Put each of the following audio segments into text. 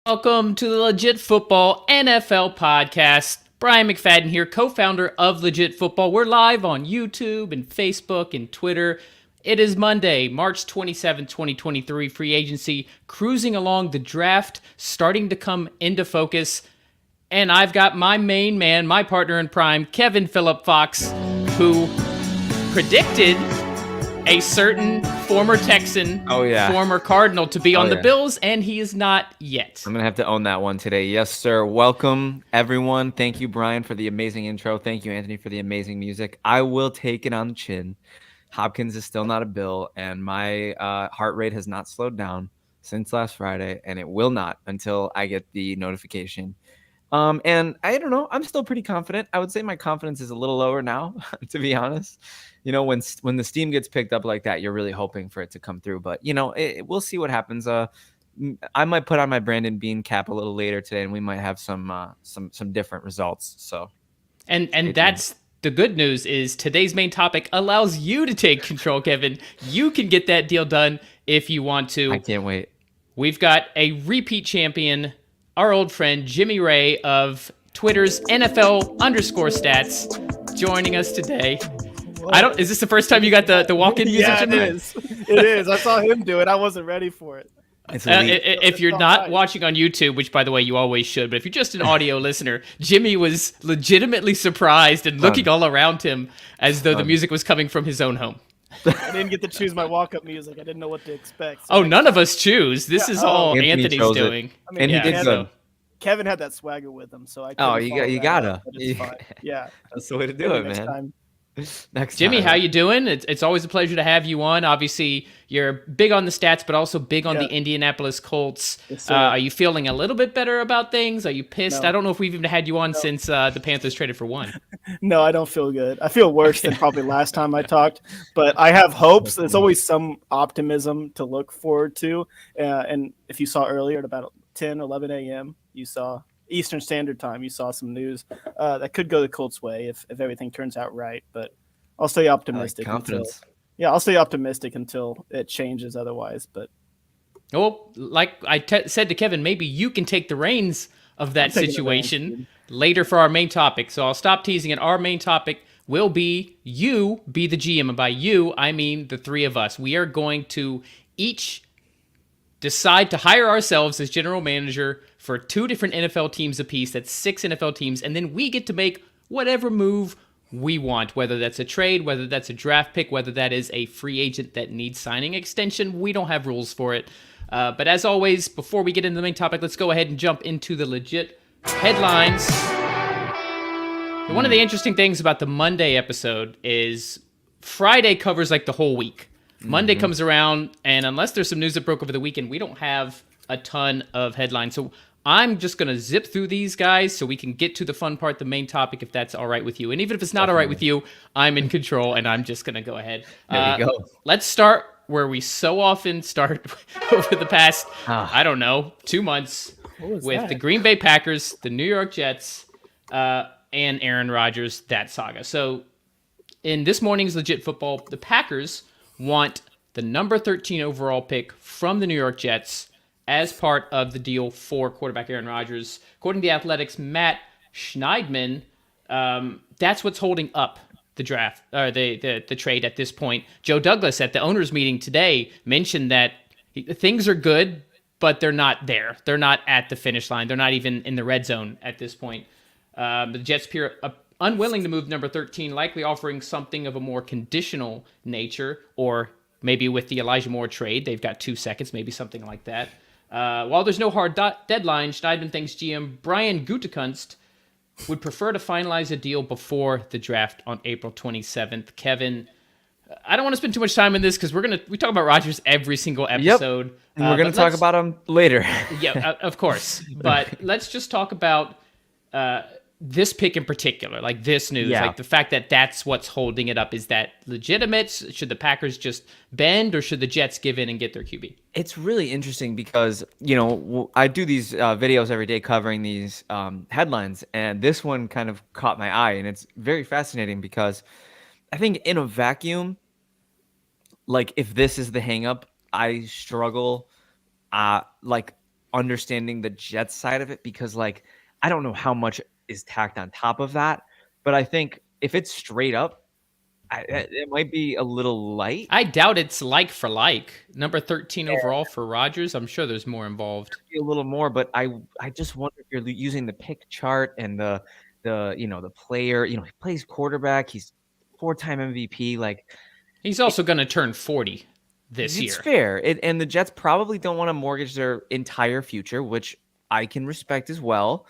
Welcome to the Legit Football NFL podcast. Brian McFadden here, co-founder of Legit Football. We're live on YouTube and Facebook and Twitter. It is Monday, March 27, 2023. Free agency cruising along, the draft starting to come into focus. And I've got my main man, my partner in crime, Kevin Phillip Fox, who predicted a certain former Texan, former Cardinal to be on the Bills, and he is not yet. I'm going to have to own that one today. Yes, sir. Welcome, everyone. Thank you, Brian, for the amazing intro. Thank you, Anthony, for the amazing music. I will take it on the chin. Hopkins is still not a Bill, and my heart rate has not slowed down since last Friday, and it will not until I get the notification. And I don't know. I'm still pretty confident. I would say my confidence is a little lower now, to be honest. You know, when the steam gets picked up like that, you're really hoping for it to come through. But, you know, we'll see what happens. I might put on my Brandon Bean cap a little later today, and we might have some different results. So, and that's the good news is today's main topic allows you to take control, Kevin. You can get that deal done if you want to. I can't wait. We've got a repeat champion, our old friend Jimmy Ray of Twitter's NFL_stats, joining us today. Is this the first time you got the walk-in music? Yeah, it is. It is. I saw him do it. I wasn't ready for it. If you're not watching on YouTube, which by the way you always should, but if you're just an audio listener, Jimmy was legitimately surprised and looking all around him as though the music was coming from his own home. I didn't get to choose my walk-up music. I didn't know what to expect. So none of us choose. This is all Anthony's doing. I mean, and he did good. Kevin had that swagger with him, so I. You gotta. Yeah, that's the way to do it, man. Time. Next Jimmy, time. How you doing? It's always a pleasure to have you on. Obviously, you're big on the stats, but also big on the Indianapolis Colts. Yes, are you feeling a little bit better about things? Are you pissed? No. I don't know if we've even had you on since the Panthers traded for one. No, I don't feel good. I feel worse than probably last time I talked, but I have hopes. There's always some optimism to look forward to. And if you saw earlier at about 10 or 11 a.m., you saw Eastern Standard Time, you saw some news that could go the Colts' way if everything turns out right. But I'll stay optimistic. Confidence. I'll stay optimistic until it changes otherwise. But like I said to Kevin, maybe you can take the reins of that situation later for our main topic. So I'll stop teasing it. Our main topic will be you be the GM. And by you, I mean the three of us. We are going to each decide to hire ourselves as general manager for 2 different NFL teams apiece. That's 6 NFL teams. And then we get to make whatever move we want, whether that's a trade, whether that's a draft pick, whether that is a free agent that needs signing extension. We don't have rules for it. But as always, before we get into the main topic, let's go ahead and jump into the legit headlines. One of the interesting things about the Monday episode is Friday covers like the whole week. Monday comes around, and unless there's some news that broke over the weekend, we don't have a ton of headlines. So I'm just going to zip through these guys so we can get to the fun part, the main topic, if that's all right with you. And even if it's not all right with you, I'm in control, and I'm just going to go ahead. There you go. Let's start where we so often start over the past, 2 months with the Green Bay Packers, the New York Jets, and Aaron Rodgers, that saga. So in this morning's Legit Football, the Packers want the number 13 overall pick from the New York Jets as part of the deal for quarterback Aaron Rodgers. According to The Athletic's Matt Schneidman, that's what's holding up the draft, or the trade at this point. Joe Douglas at the owners' meeting today mentioned that things are good, but they're not there. They're not at the finish line. They're not even in the red zone at this point. The Jets appear unwilling to move number 13, likely offering something of a more conditional nature, or maybe with the Elijah Moore trade, they've got 2 seconds, maybe something like that. While there's no hard deadline, Schneidman thinks GM Brian Gutekunst would prefer to finalize a deal before the draft on April 27th. Kevin, I don't want to spend too much time in this because we talk about Rodgers every single episode. Yep. And we're going to talk about him later. Yeah, of course. But let's just talk about this pick in particular, like this news, like the fact that that's what's holding it up. Is that legitimate? Should the Packers just bend, or should the Jets give in and get their QB? It's really interesting because, I do these videos every day covering these headlines, and this one kind of caught my eye, and it's very fascinating because I think in a vacuum, like if this is the hang up, I struggle. understanding the Jets side of it, because like I don't know how much is tacked on top of that, but I think if it's straight up, it might be a little light. I doubt it's like for like. Number 13 overall for Rodgers. I'm sure there's more involved. A little more, but I just wonder if you're using the pick chart and the player. He plays quarterback. He's 4-time MVP. Like he's also going to turn 40 this year. It's fair, and the Jets probably don't want to mortgage their entire future, which I can respect as well.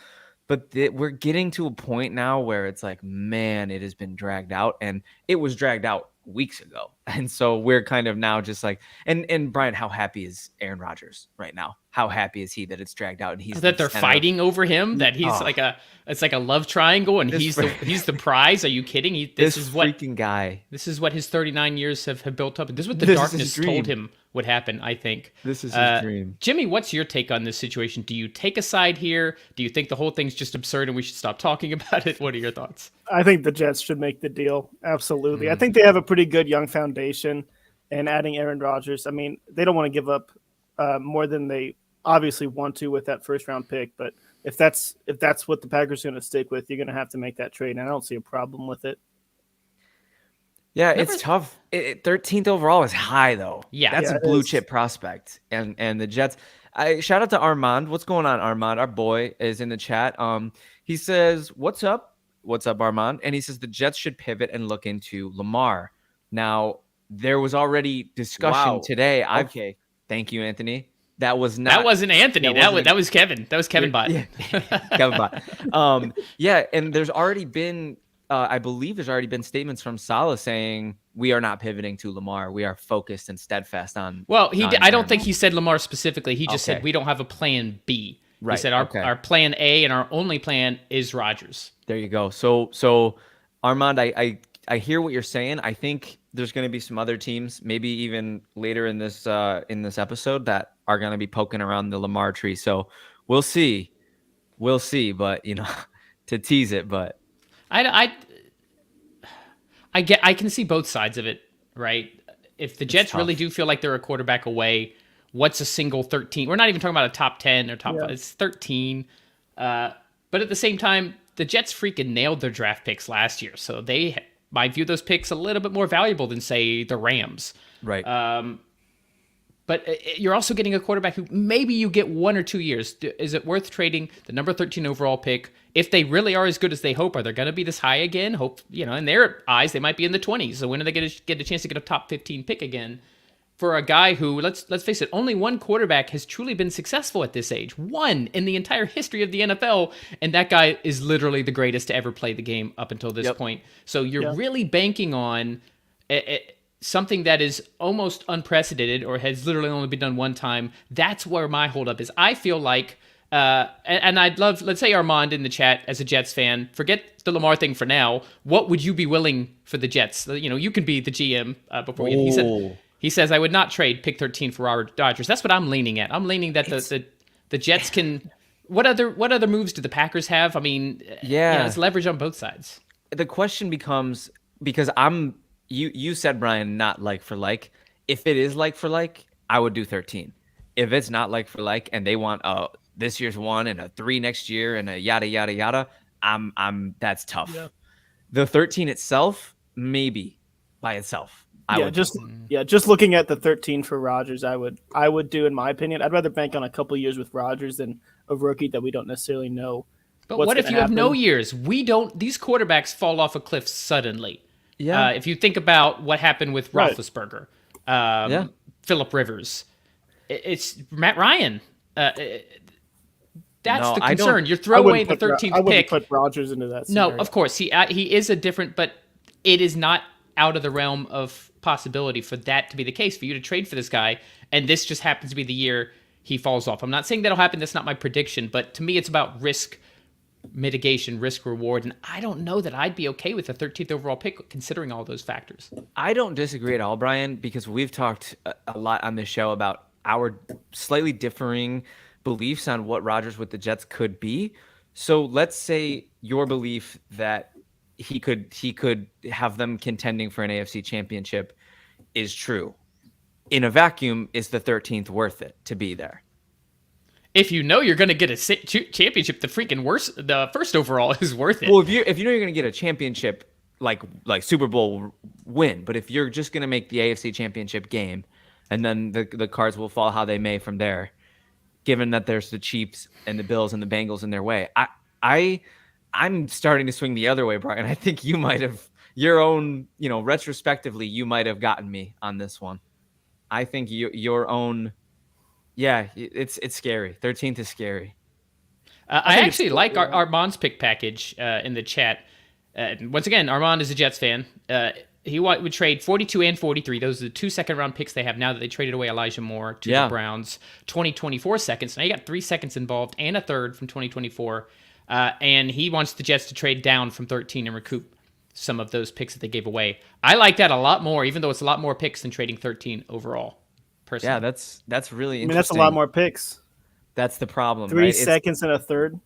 But we're getting to a point now where it's like, man, it has been dragged out, and it was dragged out weeks ago. And so we're kind of now just like, and Brian, how happy is Aaron Rodgers right now? How happy is he that it's dragged out and he's that they're fighting over him? That he's it's like a love triangle, and he's the prize. Are you kidding? This is what freaking guy. This is what his 39 years have built up. This is what the darkness told him would happen. I think this is his dream. Jimmy, what's your take on this situation? Do you take a side here? Do you think the whole thing's just absurd and we should stop talking about it? What are your thoughts? I think the Jets should make the deal. Absolutely. I think they have a pretty good young foundation, and adding Aaron Rodgers, I mean, they don't want to give up more than they obviously want to with that first round pick. But if that's what the Packers are going to stick with, you're going to have to make that trade. And I don't see a problem with it. Yeah, it's tough. 13th overall is high, though. Yeah, that's a blue chip prospect. And the Jets. Shout out to Armand. What's going on, Armand? Our boy is in the chat. He says, "What's up? What's up, Armand?" And he says the Jets should pivot and look into Lamar. Now, there was already discussion today. Okay. Thank you, Anthony. That wasn't Anthony. That was Kevin. That was Kevin Bott. Yeah. Kevin Bott. And there's already been. I believe there's already been statements from Saleh saying we are not pivoting to Lamar. We are focused and steadfast on. Well, I don't think he said Lamar specifically. He just said we don't have a plan B. Right. He said our plan A and our only plan is Rodgers. There you go. So Armand, I hear what you're saying. I think there's going to be some other teams, maybe even later in this episode, that are going to be poking around the Lamar tree. So we'll see. But to tease it, but. I can see both sides of it, right? If the Jets really do feel like they're a quarterback away, what's a single 13? We're not even talking about a top 10 or top 5. It's 13. But at the same time, the Jets freaking nailed their draft picks last year, so they might view those picks a little bit more valuable than, say, the Rams. Right. But you're also getting a quarterback who maybe you get 1 or 2 years. Is it worth trading the number 13 overall pick? If they really are as good as they hope, are they going to be this high again? Hope, in their eyes, they might be in the 20s. So when do they get a chance to get a top 15 pick again? For a guy who, let's face it, only one quarterback has truly been successful at this age. One in the entire history of the NFL. And that guy is literally the greatest to ever play the game up until this point. So you're really banking on something that is almost unprecedented or has literally only been done one time. That's where my holdup is. I feel like, and I'd love, let's say Armand in the chat as a Jets fan, forget the Lamar thing for now. What would you be willing for the Jets? You can be the GM before he says, I would not trade pick 13 for Robert Rodgers. That's what I'm leaning at. I'm leaning that the Jets can, what other moves do the Packers have? I mean, it's leverage on both sides. The question becomes, because you said, Brian, not like for like. If it is like for like, I would do 13. If it's not like for like, and they want this year's 1 and a 3 next year and a yada yada yada, that's tough. Yeah. The 13 itself, maybe by itself. Just looking at the 13 for Rodgers, I would do, in my opinion. I'd rather bank on a couple years with Rodgers than a rookie that we don't necessarily know. But what if you have no years? These quarterbacks fall off a cliff suddenly. Yeah. If you think about what happened with Roethlisberger, Phillip Rivers, it's Matt Ryan. That's the concern. You're throwing away the 13th pick. I wouldn't put Rodgers into that scenario. No, of course. He is a different, but it is not out of the realm of possibility for that to be the case, for you to trade for this guy, and this just happens to be the year he falls off. I'm not saying that'll happen. That's not my prediction, but to me, it's about risk mitigation, risk reward, and I don't know that I'd be okay with a 13th overall pick considering all those factors. I don't disagree at all, Brian, because we've talked a lot on this show about our slightly differing beliefs on what Rodgers with the Jets could be. So let's say your belief that he could have them contending for an AFC championship is true. In a vacuum, is the 13th worth it to be there? if you know you're going to get a championship, the first overall is worth it. Well, if you know you're going to get a championship, like Super Bowl win, but if you're just going to make the AFC Championship game, and then the cards will fall how they may from there, given that there's the Chiefs and the Bills and the Bengals in their way, I'm starting to swing the other way, Brian. I think you might have your own, retrospectively, you might have gotten me on this one. I think your own, it's scary. 13th is scary. I actually like Armand's pick package in the chat. Once again, Armand is a Jets fan. He would trade 42 and 43. Those are the 2 second-round picks they have now that they traded away Elijah Moore to the Browns. 2024 seconds. Now you got 3 seconds involved and a third from 2024. And he wants the Jets to trade down from 13 and recoup some of those picks that they gave away. I like that a lot more, even though it's a lot more picks than trading 13 overall. Personally. Yeah, that's really interesting. I mean, that's a lot more picks. That's the problem. 3 right? seconds and a third.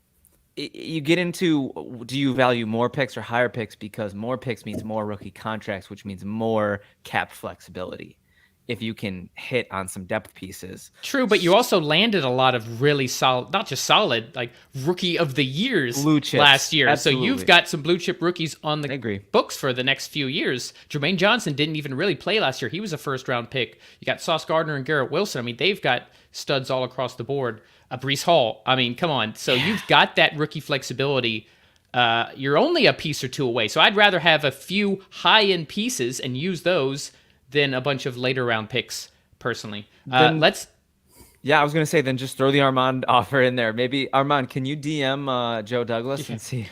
You get into, do you value more picks or higher picks? Because more picks means more rookie contracts, which means more cap flexibility if you can hit on some depth pieces. True, but you also landed a lot of really solid, not just solid, like rookie of the years blue chips, last year. absolutely. So you've got some blue chip rookies on the books for the next few years. Jermaine Johnson didn't even really play last year. He was a first round pick. You got Sauce Gardner and Garrett Wilson. I mean, they've got studs all across the board. Breece Hall. I mean, come on. So you've got that rookie flexibility. You're only a piece or two away. So I'd rather have a few high-end pieces and use those than a bunch of later round picks, personally. Yeah, I was going to say, then just throw the Armand offer in there. Maybe, Armand, can you DM Joe Douglas and see?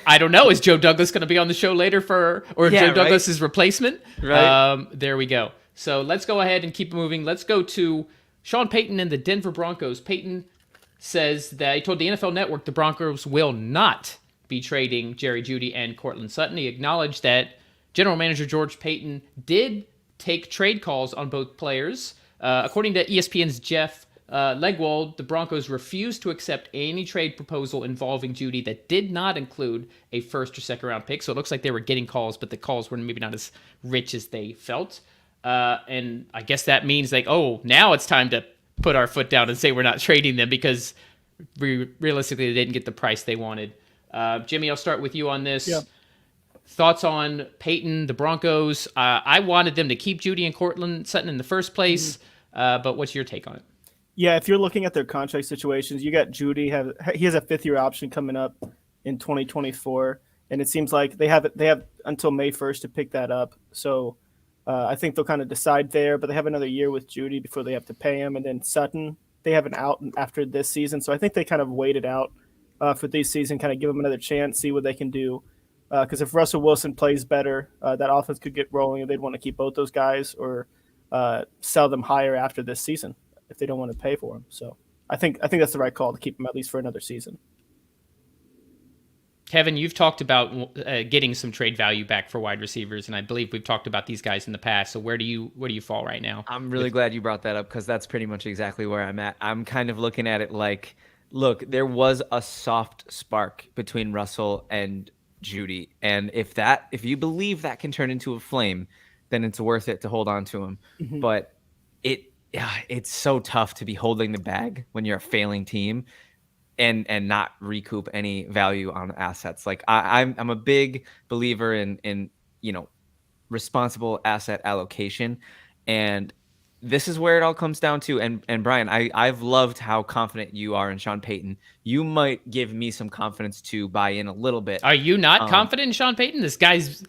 I don't know. Is Joe Douglas going to be on the show later Joe Douglas's replacement? Right. There we go. So let's go ahead and keep moving. Let's go to Sean Payton and the Denver Broncos. Payton says that he told the NFL Network the Broncos will not be trading Jerry Judy and Courtland Sutton. He acknowledged that General Manager George Payton did take trade calls on both players. According to ESPN's Jeff Legwold, the Broncos refused to accept any trade proposal involving Judy that did not include a first or second round pick. So it looks like they were getting calls, but the calls were maybe not as rich as they felt. And I guess that means now it's time to put our foot down and say we're not trading them because realistically they didn't get the price they wanted. Jimmy, I'll start with you on this. Yeah. Thoughts on Peyton, the Broncos? I wanted them to keep Judy and Courtland Sutton in the first place, but what's your take on it? Yeah, if you're looking at their contract situations, you got Judy. He has a 5th-year option coming up in 2024, and it seems like they have until May 1st to pick that up. So I think they'll kind of decide there, but they have another year with Judy before they have to pay him. And then Sutton, they have an out after this season. So I think they kind of waited out for this season, kind of give them another chance, see what they can do. Because if Russell Wilson plays better, that offense could get rolling, and they'd want to keep both those guys or sell them higher after this season if they don't want to pay for them. So I think that's the right call to keep them at least for another season. Kevin, you've talked about getting some trade value back for wide receivers, and I believe we've talked about these guys in the past. So where do you fall right now? I'm really glad you brought that up because that's pretty much exactly where I'm at. I'm kind of looking at it like, look, there was a soft spark between Russell and Judy, and if you believe that can turn into a flame, then it's worth it to hold on to him. Mm-hmm. But it's so tough to be holding the bag when you're a failing team and not recoup any value on assets. Like I'm a big believer in responsible asset allocation, and this is where it all comes down to. And Brian, I've loved how confident you are in Sean Payton. You might give me some confidence to buy in a little bit. Are you not confident in Sean Payton? This guy's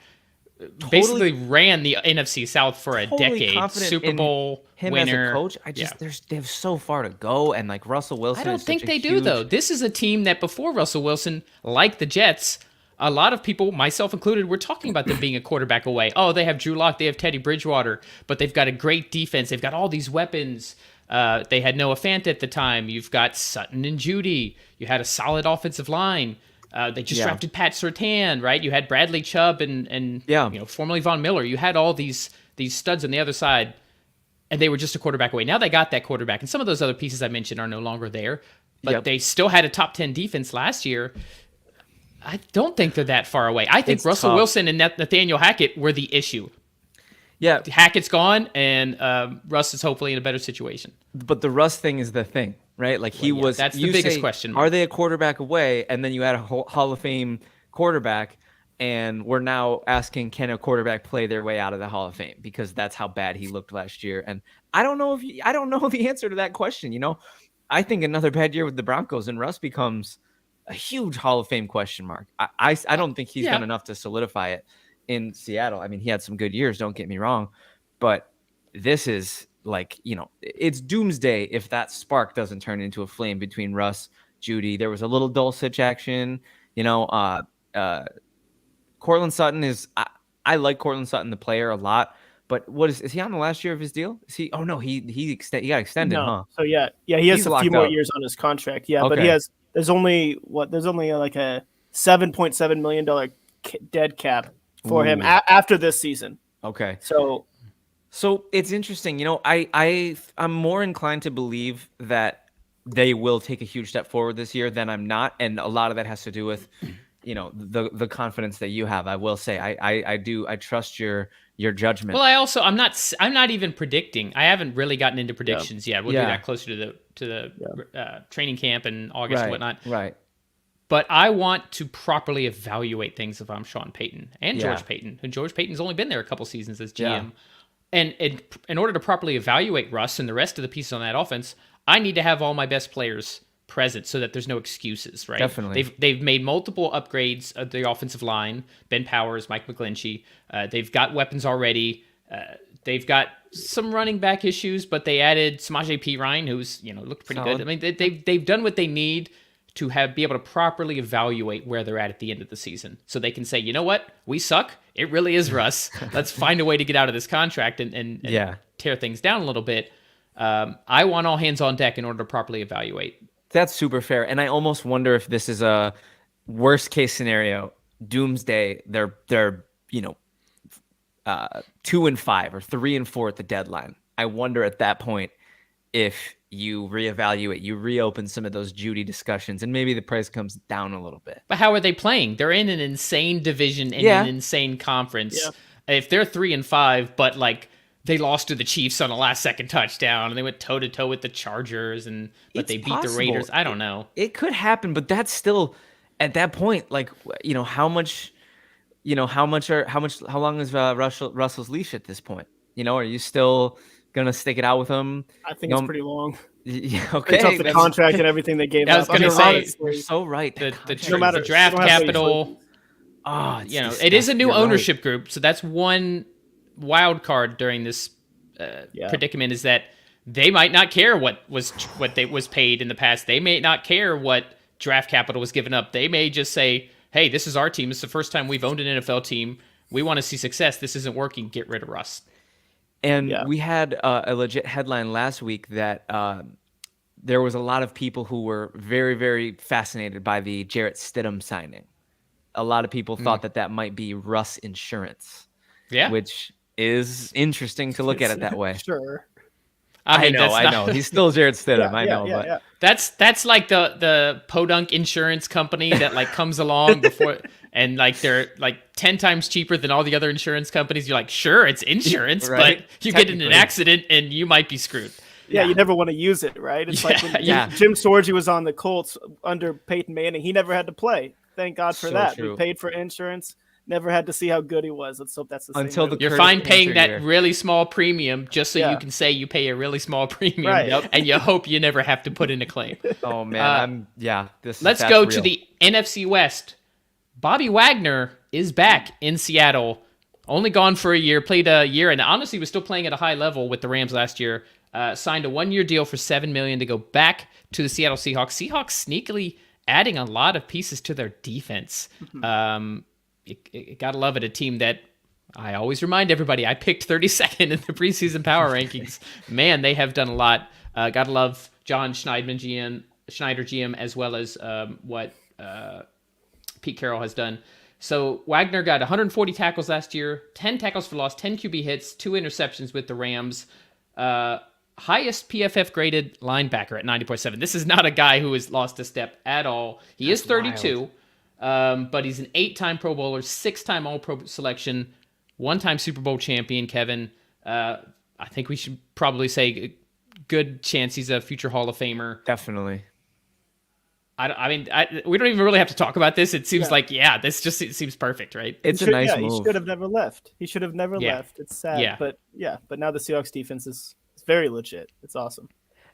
basically ran the NFC South for a decade. Super Bowl him winner. As a coach. They have so far to go, and like Russell Wilson. I don't think they do though. This is a team that before Russell Wilson, like the Jets, a lot of people, myself included, were talking about them being a quarterback away. Oh, they have Drew Lock, they have Teddy Bridgewater, but they've got a great defense. They've got all these weapons. They had Noah Fant at the time. You've got Sutton and Judy. You had a solid offensive line. They just drafted Pat Surtain, right? You had Bradley Chubb and formerly Von Miller. You had all these studs on the other side, and they were just a quarterback away. Now they got that quarterback, and some of those other pieces I mentioned are no longer there, but they still had a top 10 defense last year. I don't think they're that far away. I think Russell Wilson and Nathaniel Hackett were the issue. Yeah, Hackett's gone, and Russ is hopefully in a better situation. But the Russ thing is the thing. right? Like he was. That's the biggest question mark. Are they a quarterback away? And then you add a Hall of Fame quarterback, and we're now asking, can a quarterback play their way out of the Hall of Fame? Because that's how bad he looked last year. And I don't know the answer to that question. You know, I think another bad year with the Broncos and Russ becomes a huge Hall of Fame question mark. I don't think he's done enough to solidify it in Seattle. I mean, he had some good years, don't get me wrong, but this is like, you know, it's doomsday if that spark doesn't turn into a flame between Russ, Judy. There was a little Dulcich action, you know. Courtland Sutton is I like Courtland Sutton, the player, a lot. But what is he on the last year of his deal? Is he? Oh no, he got extended, huh? So he has a few more years on his contract. Yeah, but there's only like a $7.7 million dead cap for him after this season. Okay. So it's interesting. You know, I'm more inclined to believe that they will take a huge step forward this year than I'm not, and a lot of that has to do with, you know, the confidence that you have. I will say I trust your judgment. Well, I'm not even predicting. I haven't really gotten into predictions yet. We'll do that closer to the training camp in August and whatnot. Right. But I want to properly evaluate things if I'm Sean Payton and George Payton. And George Payton's only been there a couple seasons as GM. Yeah. And in order to properly evaluate Russ and the rest of the pieces on that offense, I need to have all my best players present so that there's no excuses, right? Definitely. They've made multiple upgrades of the offensive line. Ben Powers, Mike McGlinchey. They've got weapons already. They've got some running back issues, but they added Samaje Perine, who's, you know, looked pretty good. I mean, they've done what they need to be able to properly evaluate where they're at the end of the season, so they can say, you know what, we suck. It really is Russ. Let's find a way to get out of this contract and tear things down a little bit. I want all hands on deck in order to properly evaluate. That's super fair. And I almost wonder if this is a worst case scenario, doomsday. They're 2-5 or 3-4 at the deadline. I wonder at that point if you reevaluate, you reopen some of those Judy discussions, and maybe the price comes down a little bit. But how are they playing? They're in an insane division in an insane conference. Yeah. If they're 3-5, but like they lost to the Chiefs on a last-second touchdown, and they went toe-to-toe with the Chargers, but they beat the Raiders. I don't know. It could happen, but that's still at that point. Like, you know, how long is Russell's leash at this point? You know, are you still gonna stick it out with him? I think it's pretty long. Yeah, okay. It's off the contract and everything they gave. I was going to say, you're so right. The draft capital. It is a new ownership group, so that's one wild card during this predicament, is that they might not care what was paid in the past. They may not care what draft capital was given up. They may just say, hey, this is our team. It's the first time we've owned an NFL team. We want to see success. This isn't working. Get rid of Russ. And we had a legit headline last week that there was a lot of people who were very, very fascinated by the Jarrett Stidham signing. A lot of people thought that might be Russ insurance. Yeah. Which is interesting to look at it that way. Sure. I know. He's still Jarrett Stidham. But that's like the Podunk insurance company that like comes along before, and like they're like 10 times cheaper than all the other insurance companies. You're like, sure, it's insurance, right? But you get in an accident and you might be screwed. Yeah, you never want to use it, right? It's like when Jim Sorgi was on the Colts under Peyton Manning. He never had to play. Thank God for that. True. We paid for insurance. Never had to see how good he was. Let's hope that's the same. You're fine paying that really small premium just so you can say you pay a really small premium, and you hope you never have to put in a claim. Oh man, let's go to the NFC West. Bobby Wagner is back in Seattle. Only gone for a year, played a year, and honestly was still playing at a high level with the Rams last year. Signed a 1-year deal for $7 million to go back to the Seattle Seahawks. Seahawks sneakily adding a lot of pieces to their defense. You gotta love it. A team that I always remind everybody I picked 32nd in the preseason power rankings. Man, they have done a lot. Gotta love John Schneider GM, as well as what Pete Carroll has done. So Wagner got 140 tackles last year, 10 tackles for loss, 10 QB hits, 2 interceptions with the Rams. Highest PFF graded linebacker at 90.7. This is not a guy who has lost a step at all. He is 32. But he's an 8-time Pro Bowler, 6-time All-Pro selection, 1-time Super Bowl champion, Kevin. I think we should probably say good chance he's a future Hall of Famer. Definitely. We don't even really have to talk about this. It seems it seems perfect, right? It's a nice move. He should have never left. Left. It's sad, but now the Seahawks defense is very legit. It's awesome.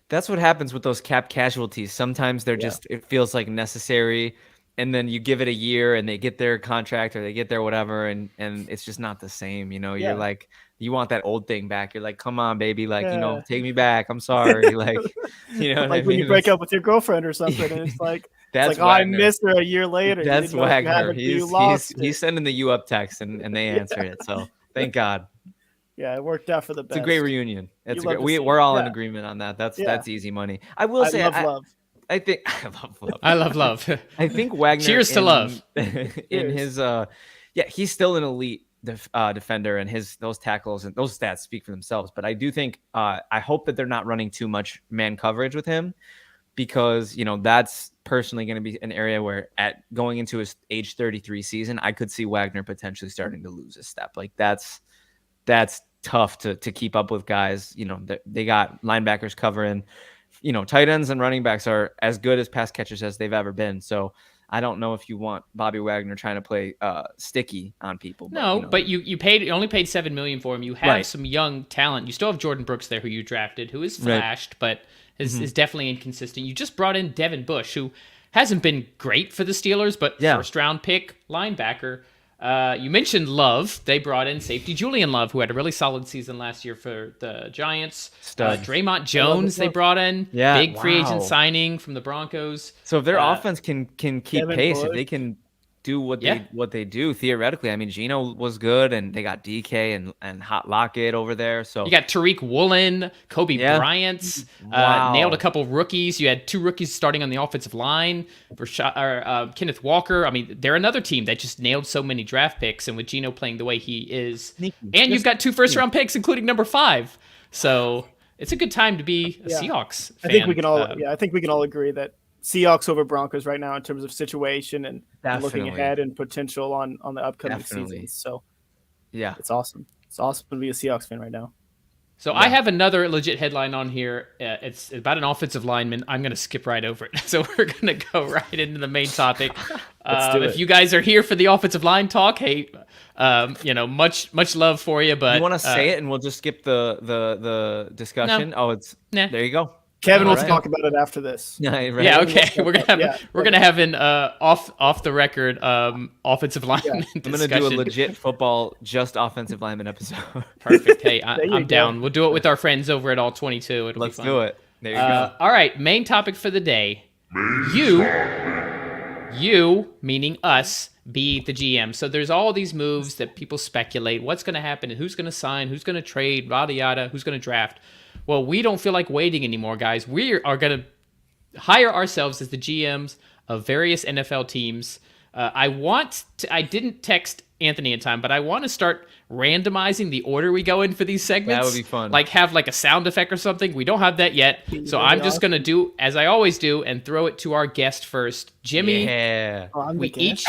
That's what happens with those cap casualties. Sometimes they're just, it feels like necessary, and then you give it a year and they get their contract or they get their whatever, and it's just not the same. You're like, you want that old thing back. You're like, come on, baby. Like, take me back. I'm sorry. Like, like when you break up with your girlfriend or something, and it's like, I miss her a year later. That's Wagner. He's sending the "you up" text, and they answered it. So thank God. Yeah, it worked out for the best. It's a great reunion. We're all in agreement on that. That's easy money. I will say, love. I think I love love. I love love. I think Wagner. Cheers to love. In his he's still an elite defender, and those tackles and those stats speak for themselves. But I do think I hope that they're not running too much man coverage with him, because that's personally going to be an area where going into his age 33 season, I could see Wagner potentially starting to lose his step. Like that's tough to keep up with guys. They got linebackers covering. Tight ends and running backs are as good as pass catchers as they've ever been. So I don't know if you want Bobby Wagner trying to play sticky on people. But you only paid $7 million for him. You have some young talent. You still have Jordan Brooks there, who you drafted, who is flashed, but is definitely inconsistent. You just brought in Devin Bush, who hasn't been great for the Steelers, but first round pick linebacker. You mentioned Love. They brought in safety Julian Love, who had a really solid season last year for the Giants. Draymond Jones they brought in. Yeah, big free agent signing from the Broncos. So if their offense can keep pace, if they can do what they do theoretically. I mean, Geno was good, and they got DK and Hot Lockett over there. So you got Tariq Woolen, Kobe Bryant, nailed a couple rookies. You had 2 rookies starting on the offensive line for Kenneth Walker. I mean, they're another team that just nailed so many draft picks, and with Geno playing the way he is, and you've got 2 first-round picks, including number 5. So it's a good time to be a Seahawks fan. I think we can all agree that Seahawks over Broncos right now in terms of situation and looking ahead and potential on the upcoming seasons. So it's awesome. It's awesome to be a Seahawks fan right now. So I have another legit headline on here. It's about an offensive lineman. I'm going to skip right over it. So we're going to go right into the main topic. If you guys are here for the offensive line talk, hey, much love for you. But you want to say it, and we'll just skip the discussion. No. There you go. Kevin will talk about it after this. Yeah, okay. We're gonna have an off the record offensive lineman. I'm gonna do a legit football just offensive lineman episode. Perfect. Hey, I'm down. We'll do it with our friends over at All 22. Let's do it. There you go. All right. Main topic for the day. You meaning us, be the GM. So there's all these moves that people speculate. What's gonna happen? And who's gonna sign? Who's gonna trade? Yada yada. Who's gonna draft? Well, we don't feel like waiting anymore, guys. We are going to hire ourselves as the GMs of various NFL teams. I didn't text Anthony in time, but I want to start randomizing the order we go in for these segments. That would be fun. Like have like a sound effect or something. We don't have that yet. So I'm just going to do as I always do and throw it to our guest first. Jimmy, we each...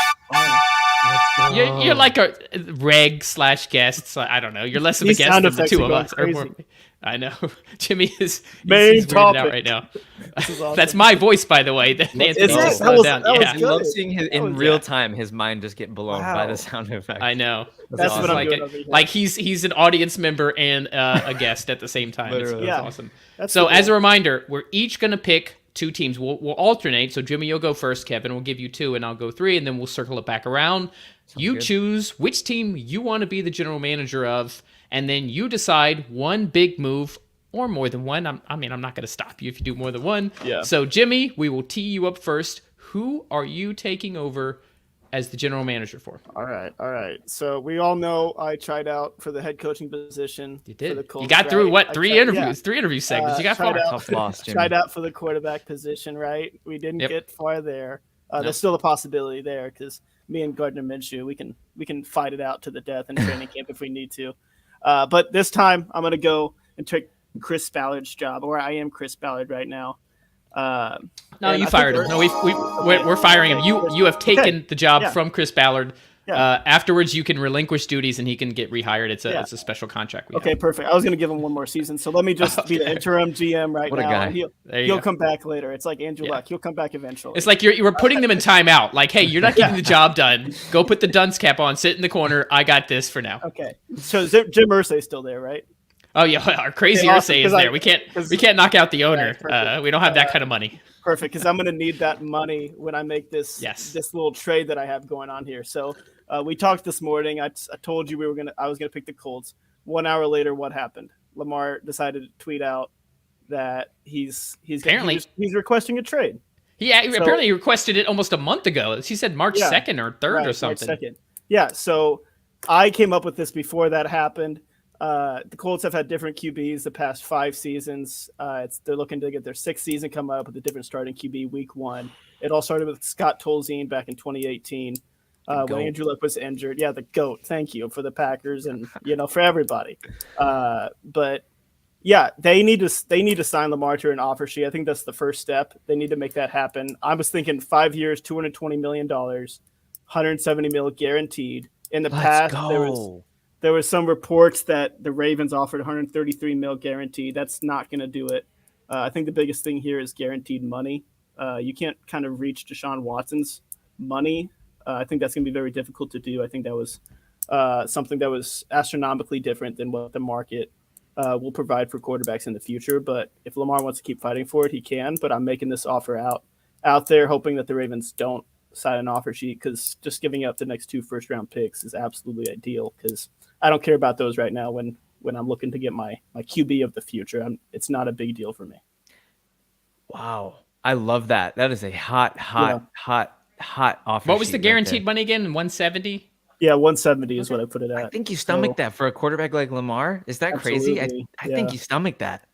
You're like a reg/guest. I don't know. You're less of a guest than the two of us. I know. Jimmy is weirded out right now. Awesome. That's my voice, by the way. I love seeing in real time his mind just get blown by the sound effect. I know. That's awesome. What I'm doing over here. Like he's an audience member and a guest at the same time. It's awesome. So as a reminder, we're each going to pick 2 teams. We'll alternate. So Jimmy, you'll go first. Kevin, we'll give you 2, and I'll go 3, and then we'll circle it back around. You choose which team you want to be the general manager of, and then you decide one big move or more than one. I'm not going to stop you if you do more than one. Yeah. So Jimmy, we will tee you up first. Who are you taking over as the general manager for? All right. So we all know I tried out for the head coaching position. You did. For the Colts, you got through what? 3 interviews? 3 interview segments. You got far. Tough loss, Jimmy. Tried out for the quarterback position, right? We didn't get far there. There's still a possibility there because me and Gardner Minshew, we can fight it out to the death in training camp if we need to. But this time I'm going to go and take Chris Ballard's job, or I am Chris Ballard right now. No, you fired him. No, we're firing him. You have taken the job from Chris Ballard. Afterwards, you can relinquish duties and he can get rehired. It's a special contract. Okay, perfect. I was going to give him one more season, so let me just be the interim GM right what now. A guy. And he'll come back later. It's like Andrew Luck. He'll come back eventually. It's like you were putting them in timeout. Like, hey, you're not getting the job done. Go put the dunce cap on. Sit in the corner. I got this for now. Okay. So Jim Irsay's still there, right? Oh yeah, our crazy Irsay is there. We can't knock out the owner. We don't have that kind of money. Perfect, because I'm going to need that money when I make this little trade that I have going on here. So we talked this morning. I told you I was gonna pick the Colts. 1 hour later, what happened? Lamar decided to tweet out that he's requesting a trade. Apparently he requested it almost a month ago. He said March 2nd or 3rd or something. March 2nd. Yeah. So I came up with this before that happened. The Colts have had different QBs the past 5 seasons. They're looking to get their 6th season come up with a different starting QB week 1. It all started with Scott Tolzien back in 2018 when Andrew Luck was injured. Yeah, the GOAT. Thank you for the Packers and for everybody. But yeah, they need to sign Lamar to an offer sheet. I think that's the first step. They need to make that happen. I was thinking 5 years, $220 million, $170 million guaranteed. In the past, there was some reports that the Ravens offered $133 million guaranteed. That's not going to do it. I think the biggest thing here is guaranteed money. You can't kind of reach Deshaun Watson's money. I think that's going to be very difficult to do. I think that was something that was astronomically different than what the market will provide for quarterbacks in the future. But if Lamar wants to keep fighting for it, he can. But I'm making this offer out there, hoping that the Ravens don't sign an offer sheet, because just giving up the next 2 first-round picks is absolutely ideal, because I don't care about those right now when I'm looking to get my QB of the future. It's not a big deal for me. Wow. I love that. That is a hot offer. What was the guaranteed money again? 170? Yeah, 170 is what I put it at. I think you stomach that for a quarterback like Lamar. Is that crazy? I think you stomach that.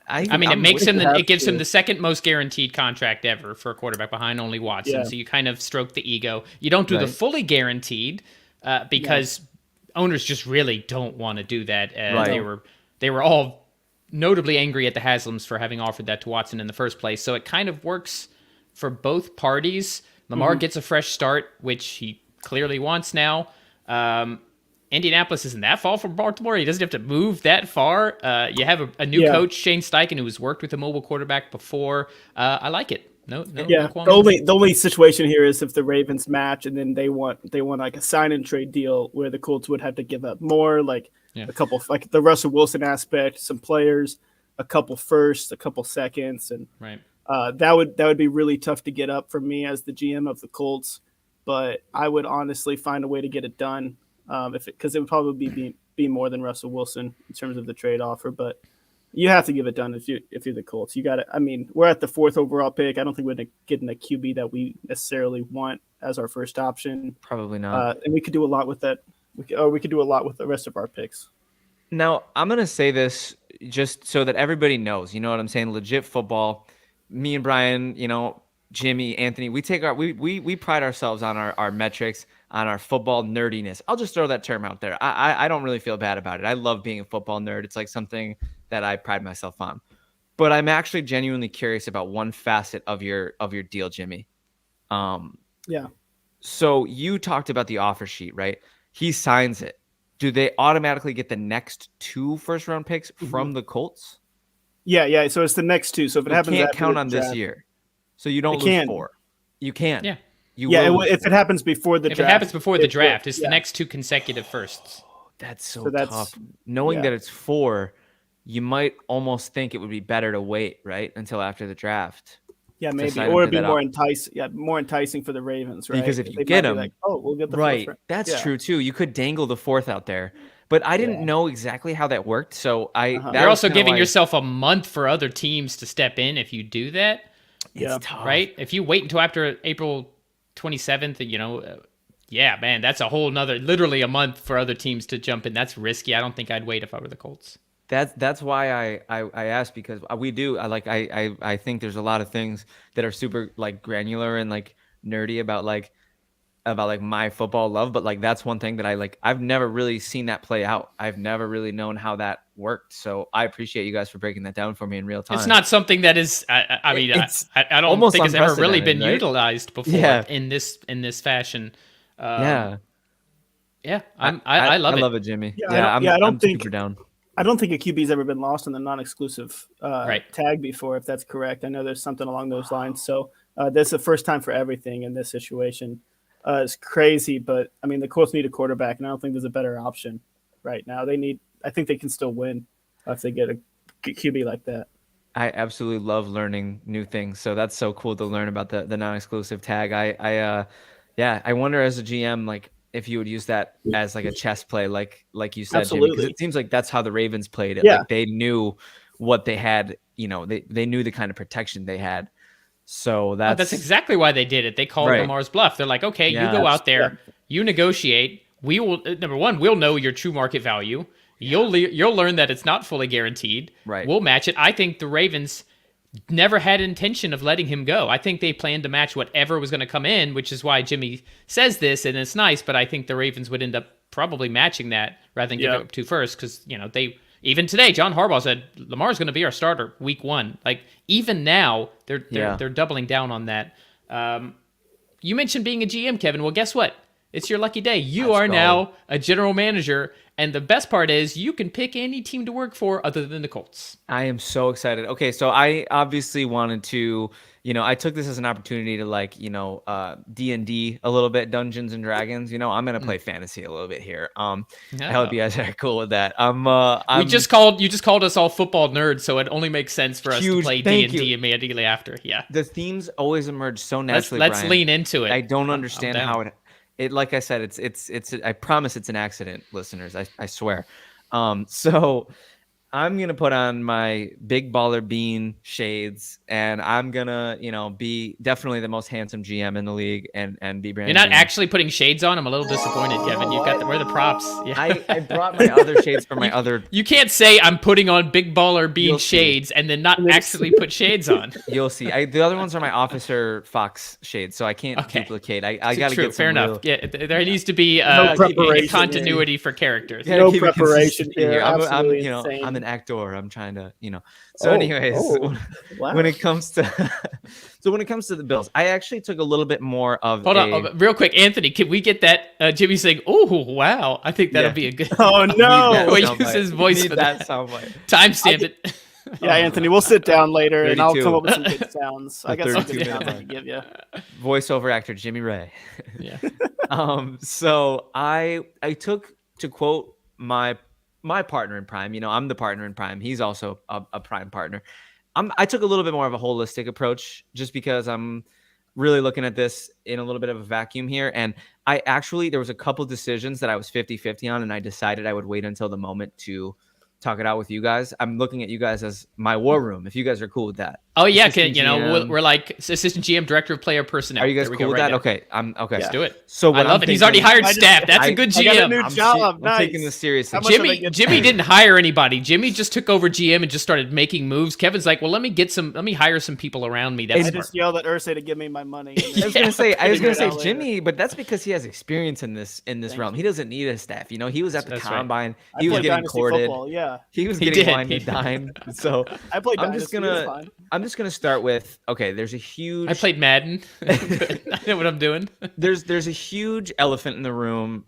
It gives him the second most guaranteed contract ever for a quarterback behind only Watson. Yeah. So you kind of stroke the ego. You don't do the fully guaranteed because owners just really don't want to do that. They were all notably angry at the Haslams for having offered that to Watson in the first place. So it kind of works for both parties. Lamar gets a fresh start, which he clearly wants now. Indianapolis isn't that far from Baltimore. He doesn't have to move that far. You have a new coach, Shane Steichen, who has worked with a mobile quarterback before. I like it. No the only situation here is if the Ravens match and then they want like a sign and trade deal where the Colts would have to give up more, like a couple, like the Russell Wilson aspect, some players, a couple firsts, a couple seconds, and that would be really tough to get up for me as the GM of the Colts. But I would honestly find a way to get it done. Because it would probably be more than Russell Wilson in terms of the trade offer, but you have to give it done if you're the Colts. You got to. I mean, we're at the 4th overall pick. I don't think we're getting a QB that we necessarily want as our first option. Probably not. And we could do a lot with that. We could do a lot with the rest of our picks. Now, I'm gonna say this just so that everybody knows. You know what I'm saying? Legit football. Me and Brian, Jimmy, Anthony, we pride ourselves on our metrics, on our football nerdiness. I'll just throw that term out there. I don't really feel bad about it. I love being a football nerd. It's like something that I pride myself on. But I'm actually genuinely curious about one facet of your deal, Jimmy. So you talked about the offer sheet, right? He signs it. Do they automatically get the next 2 first-round picks from the Colts? Yeah. So it's the next 2. So if it happens, you can't count on this year. So you don't lose 4. You can. Yeah. If it happens before the draft. If it happens before the draft, it's the next 2 consecutive firsts. That's so tough. Knowing that it's 4, you might almost think it would be better to wait, right, until after the draft. Yeah, maybe. Or it'd be more enticing. Yeah, more enticing for the Ravens, right? Because if you get them, like, we'll get the right. That's true too. You could dangle the 4th out there. But I didn't know exactly how that worked. So you're also giving yourself a month for other teams to step in if you do that. It's tough. Right? If you wait until after April 27th, man, that's a whole nother, literally a month for other teams to jump in. That's risky. I don't think I'd wait if I were the Colts. That's why I asked, because we do. I think there's a lot of things that are super like granular and like nerdy about my football love, but that's one thing that I've never really seen that play out. I've never really known how that worked. So I appreciate you guys for breaking that down for me in real time. It's not something that is, I don't think it's ever really been utilized before in this fashion. Yeah, I love it. I love it, Jimmy. Yeah, I'm super down. I don't think a QB's ever been lost in the non-exclusive Right. tag before, if that's correct. I know there's something along those lines. So this is the first time for everything in this situation. It's crazy, but I mean, the Colts need a quarterback, and I don't think there's a better option right now. I think they can still win if they get a QB like that. I absolutely love learning new things. So that's so cool to learn about the non-exclusive tag. I wonder as a GM, like if you would use that as like a chess play, like you said, Jimmy, because it seems like that's how the Ravens played it. Yeah. Like they knew what they had, they knew the kind of protection they had. So that's exactly why they did it. They called Lamar's bluff. They're like, okay, you go out there, you negotiate. We will, number one, we'll know your true market value. You'll learn that it's not fully guaranteed. Right. We'll match it. I think the Ravens never had intention of letting him go. I think they planned to match whatever was going to come in, which is why Jimmy says this, and it's nice, but I think the Ravens would end up probably matching that rather than give it up to first, because, they, even today, John Harbaugh said, Lamar's going to be our starter week 1. Like, even now, they're doubling down on that. You mentioned being a GM, Kevin. Well, guess what? It's your lucky day. You are now a general manager, and the best part is you can pick any team to work for other than the Colts. I am so excited. Okay, so I obviously wanted to, I took this as an opportunity to D&D a little bit, Dungeons and Dragons. I'm going to play fantasy a little bit here. I hope you guys are cool with that. You just called us all football nerds, so it only makes sense for us to play D&D immediately after. Yeah. The themes always emerge so naturally. Let's lean into it. I don't understand how it, like I said, it's I promise it's an accident, listeners. I swear. So I'm going to put on my big baller bean shades, and I'm going to, be definitely the most handsome GM in the league and be Brandon. You're not actually putting shades on? I'm a little disappointed, Kevin. You got where are the props? Yeah. I brought my other shades for my other. You can't say I'm putting on big baller bean shades and then not actually put shades on. You'll see. The other ones are my Officer Fox shades, so I can't duplicate. I got to get some fair enough. Yeah, there needs to be no a continuity for characters. No preparation here. I'm an actor. I'm trying to, So, when it comes to the Bills, I actually took a little bit more of. Hold on, real quick, Anthony. Can we get that? Jimmy saying, "Oh, wow!" I think that'll be a good. Oh no! We'll use his voice for that soundbite. Timestamp it. Yeah, Anthony, we'll sit down later and I'll come up with some good sounds. I got some good sounds I can give you. Voiceover actor Jimmy Ray. Yeah. So I took, to quote my partner in prime, I'm the partner in prime. He's also a prime partner. I took a little bit more of a holistic approach just because I'm really looking at this in a little bit of a vacuum here. And there was a couple decisions that I was 50-50 on, and I decided I would wait until the moment to talk it out with you guys. I'm looking at you guys as my war room, if you guys are cool with that. Oh yeah, we're like assistant GM, director of player personnel. Are you guys cool with that? Okay, okay. Let's do it. So I love it. He's already hired staff. That's a good GM. I got a new job. I'm taking this seriously. Jimmy didn't hire anybody. Jimmy just took over GM and just started making moves. Kevin's like, well, let me hire some people around me. I just yelled at Ursay to give me my money. I was gonna say Jimmy, but that's because he has experience in this realm. He doesn't need a staff. He was at the combine. Right. He was getting courted. Football, yeah. He was getting wine and dine. So I played. I'm just gonna start with, okay, there's a huge. I played Madden. I know what I'm doing. There's a huge elephant in the room,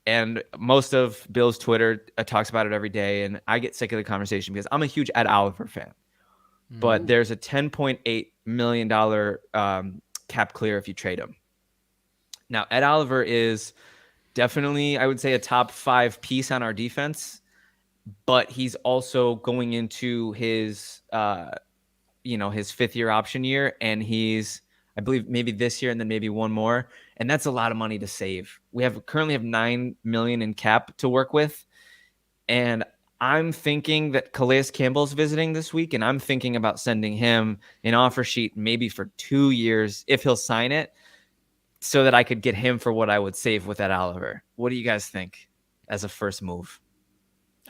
and most of Bill's Twitter talks about it every day, and I get sick of the conversation because I'm a huge Ed Oliver fan. But there's a $10.8 million cap clear if you trade him. Now, Ed Oliver is definitely, I would say, a top 5 piece on our defense, but he's also going into his his 5th-year option year, and he's, I believe, maybe this year and then maybe one more, and that's a lot of money to save. We currently have $9 million in cap to work with, and I'm thinking that Calais Campbell's visiting this week, and I'm thinking about sending him an offer sheet maybe for 2 years if he'll sign it, so that I could get him for what I would save with Ed Oliver. What do you guys think as a first move?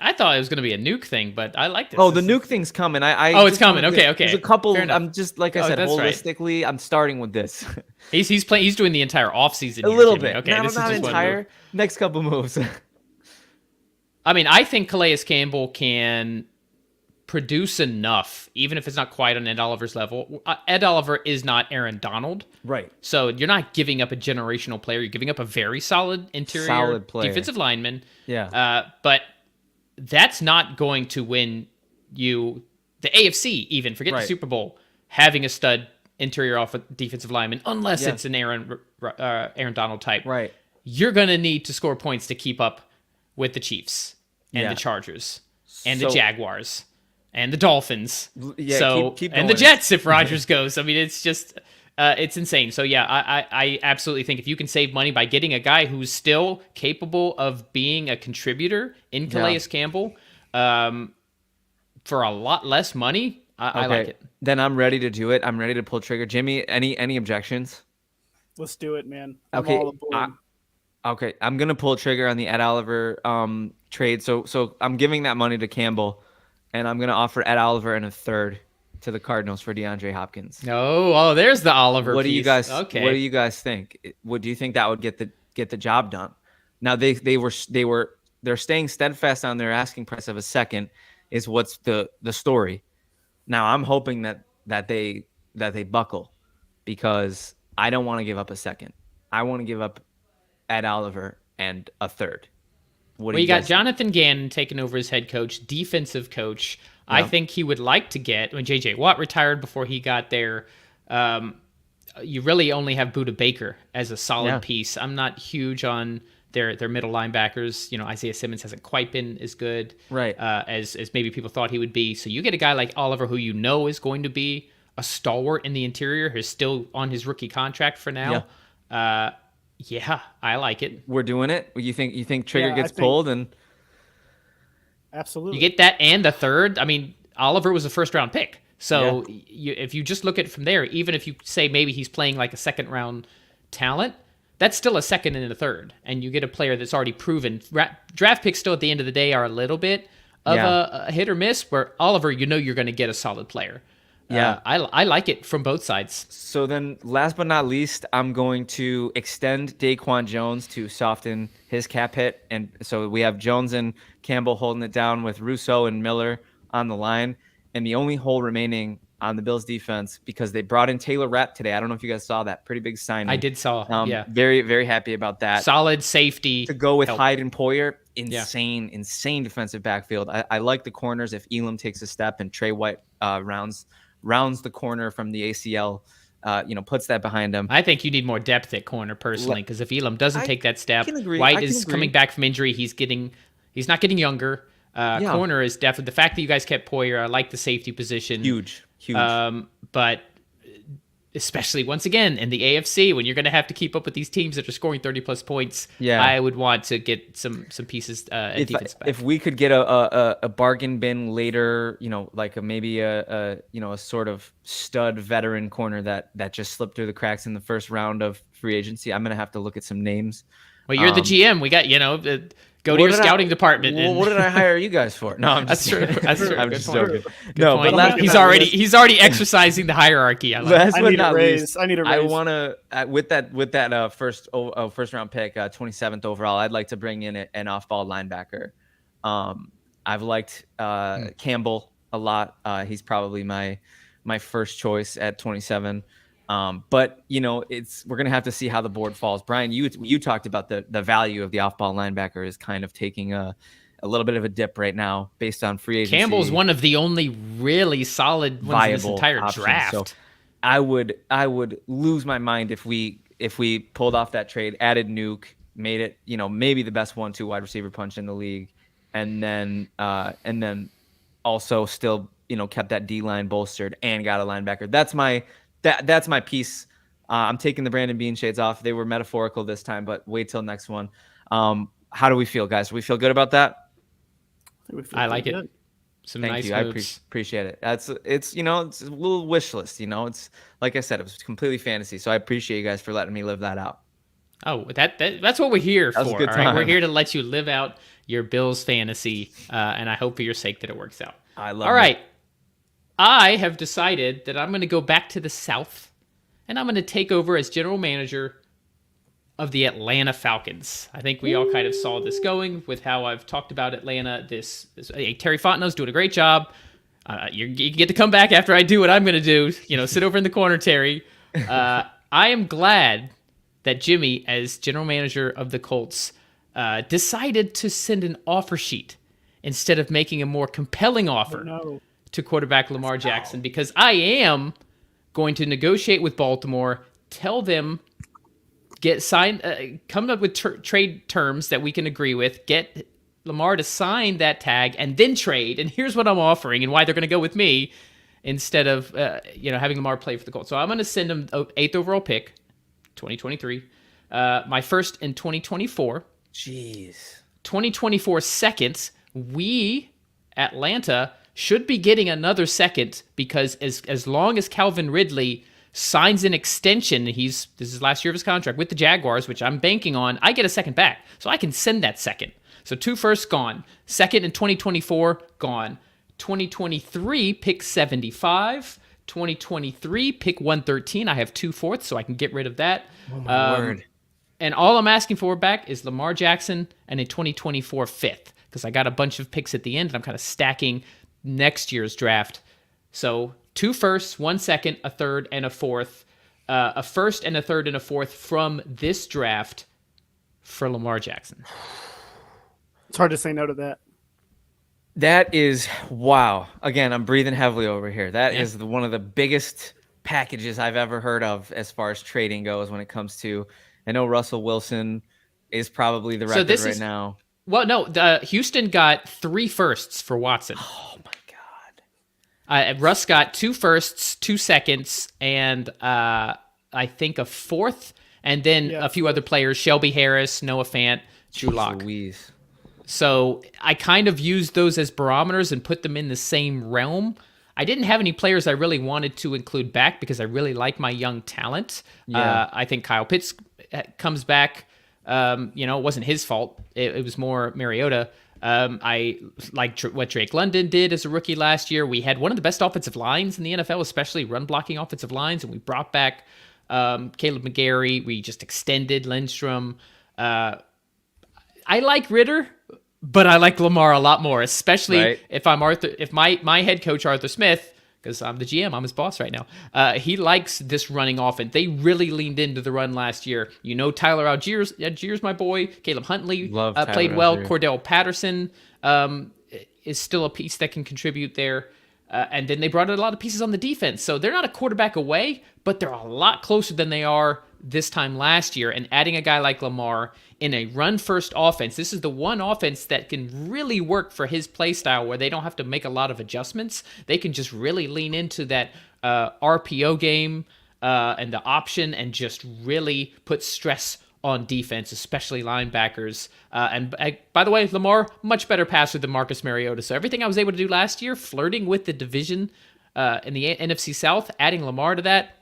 I thought it was going to be a nuke thing, but I liked it. Oh, the nuke thing's coming. It's coming. Okay. There's a couple. I'm just, like I said, holistically, right. I'm starting with this. He's playing. He's doing the entire offseason. A little bit. Okay, this is not just entire. Next couple moves. I mean, I think Calais Campbell can produce enough, even if it's not quite on Ed Oliver's level. Ed Oliver is not Aaron Donald. Right. So you're not giving up a generational player. You're giving up a very solid interior defensive lineman. Yeah. But that's not going to win you the AFC even. Forget the Super Bowl. Having a stud interior defensive lineman, unless it's an Aaron Donald type. Right. You're going to need to score points to keep up with the Chiefs and the Chargers and the Jaguars and the Dolphins. Yeah, keep and the Jets if Rodgers goes. I mean, it's just it's insane. So yeah, I absolutely think if you can save money by getting a guy who's still capable of being a contributor in Calais Campbell for a lot less money, I like it. Then I'm ready to do it. I'm ready to pull trigger. Jimmy, any objections? Let's do it, man. Okay, I'm gonna pull trigger on the Ed Oliver trade. So I'm giving that money to Campbell, and I'm gonna offer Ed Oliver and a third to the Cardinals for DeAndre Hopkins. Oh, there's the Oliver. What piece. do you guys? Okay. What do you guys think? Do you think that would get the job done? Now they're staying steadfast on their asking price of a second. Is what's the story. Now I'm hoping that they buckle, because I don't want to give up a second. I want to give up Ed Oliver and a third. You got Jonathan Gannon taking over as head coach, defensive coach. Yeah. I think he would like to get, when J.J. Watt retired before he got there, you really only have Budda Baker as a solid piece. I'm not huge on their middle linebackers. Isaiah Simmons hasn't quite been as good as maybe people thought he would be. So you get a guy like Oliver, who is going to be a stalwart in the interior, who's still on his rookie contract for now. Yeah, I like it. We're doing it. You think trigger gets pulled? And absolutely, you get that and a third. I mean, Oliver was a first-round pick, so if you just look at it from there, even if you say maybe he's playing like a second-round talent, that's still a second and a third, and you get a player that's already proven. Draft picks still at the end of the day are a little bit of a hit or miss. Where Oliver, you're going to get a solid player. Yeah, I like it from both sides. So then, last but not least, I'm going to extend Daquan Jones to soften his cap hit. And so we have Jones and Campbell holding it down with Russo and Miller on the line. And the only hole remaining on the Bills defense, because they brought in Taylor Rapp today. I don't know if you guys saw that. Pretty big signing. I did saw, Very, very happy about that. Solid safety. To go with Hyde and Poyer, insane defensive backfield. I like the corners if Elam takes a step and Trey White rounds the corner from the ACL, puts that behind him. I think you need more depth at corner personally, because if Elam doesn't take that step, White is coming back from injury. He's not getting younger. Corner is definitely the fact that you guys kept Poyer. I like the safety position. Huge. But especially once again in the AFC, when you're going to have to keep up with these teams that are scoring 30+ points, I would want to get some pieces at defense back. If we could get a bargain bin later, maybe a sort of stud veteran corner that just slipped through the cracks in the first round of free agency, I'm going to have to look at some names. Well, you're the GM. We got, go to your scouting department. Well, what did I hire you guys for? No, I'm just joking. That's true. I'm just joking. No, but he's already exercising the hierarchy. I need a raise. I want to with that first round pick, 27th overall. I'd like to bring in an off-ball linebacker. I've liked Campbell a lot. He's probably my first choice at 27. But we're gonna have to see how the board falls. Brian, you talked about the value of the off-ball linebacker is kind of taking a little bit of a dip right now based on free agency. Campbell's one of the only really solid ones in this entire draft. So I would lose my mind if we pulled off that trade, added Nuke, made it maybe the best 1-2 wide receiver punch in the league, and then also still kept that D line bolstered and got a linebacker. That's my piece. I'm taking the Brandon Bean shades off. They were metaphorical this time, but wait till next one. How do we feel, guys? Do we feel good about that? I like it. Some Thank nice you. moves. I appreciate it. It's a little wish list. It's like I said, it was completely fantasy. So I appreciate you guys for letting me live that out. Oh, that's what we're here for. That was a good all time. right? We're here to let you live out your Bills fantasy, and I hope for your sake that it works out. I love it. All right. I have decided that I'm going to go back to the South, and I'm going to take over as general manager of the Atlanta Falcons. I think we all kind of saw this going with how I've talked about Atlanta. Terry Fontenot's doing a great job. You get to come back after I do what I'm going to do. Sit over in the corner, Terry. I am glad that Jimmy, as general manager of the Colts, decided to send an offer sheet instead of making a more compelling offer to quarterback Lamar Jackson, because I am going to negotiate with Baltimore, tell them, come up with trade terms that we can agree with, get Lamar to sign that tag, and then trade. And here's what I'm offering and why they're going to go with me instead of having Lamar play for the Colts. So I'm going to send him an 8th overall pick, 2023, my first in 2024. Jeez. 2024 second. We, Atlanta, should be getting another second, because as long as Calvin Ridley signs an extension, this is last year of his contract with the Jaguars, which I'm banking on, I get a second back. So I can send that second. So 2 firsts gone. Second in 2024 gone. 2023 pick 75. 2023 pick 113. I have 2 fourths, so I can get rid of that. Oh my word. And all I'm asking for back is Lamar Jackson and a 2024 fifth, because I got a bunch of picks at the end, and I'm kind of stacking next year's draft. So 2 firsts, 1 second, a third, and a fourth. A first and a third and a fourth from this draft for Lamar Jackson. It's hard to say no to that. That is, wow. Again, I'm breathing heavily over here. That is one of the biggest packages I've ever heard of as far as trading goes when it comes to, I know Russell Wilson is probably the record right now. Well, no, Houston got 3 firsts for Watson. Oh, my God. Russ got 2 firsts, 2 seconds, and I think a fourth, and then a few other players, Shelby Harris, Noah Fant, Drew Lock. Louise. So I kind of used those as barometers and put them in the same realm. I didn't have any players I really wanted to include back because I really like my young talent. Yeah. I think Kyle Pitts comes back. It wasn't his fault. It was more Mariota. I liked what Drake London did as a rookie last year. We had one of the best offensive lines in the NFL, especially run-blocking offensive lines, and we brought back Caleb McGarry. We just extended Lindstrom. I like Ritter, but I like Lamar a lot more, especially if my head coach, Arthur Smith, because I'm the GM, I'm his boss right now. He likes this running offense. They really leaned into the run last year. Tyler Algiers, my boy. Caleb Huntley played well. Cordell Patterson is still a piece that can contribute there. And then they brought in a lot of pieces on the defense. So they're not a quarterback away, but they're a lot closer than they are this time last year. And adding a guy like Lamar in a run-first offense, this is the one offense that can really work for his play style, where they don't have to make a lot of adjustments. They can just really lean into that RPO game and the option and just really put stress on defense, especially linebackers. And by the way, Lamar, much better passer than Marcus Mariota. So everything I was able to do last year, flirting with the division in the NFC South, adding Lamar to that.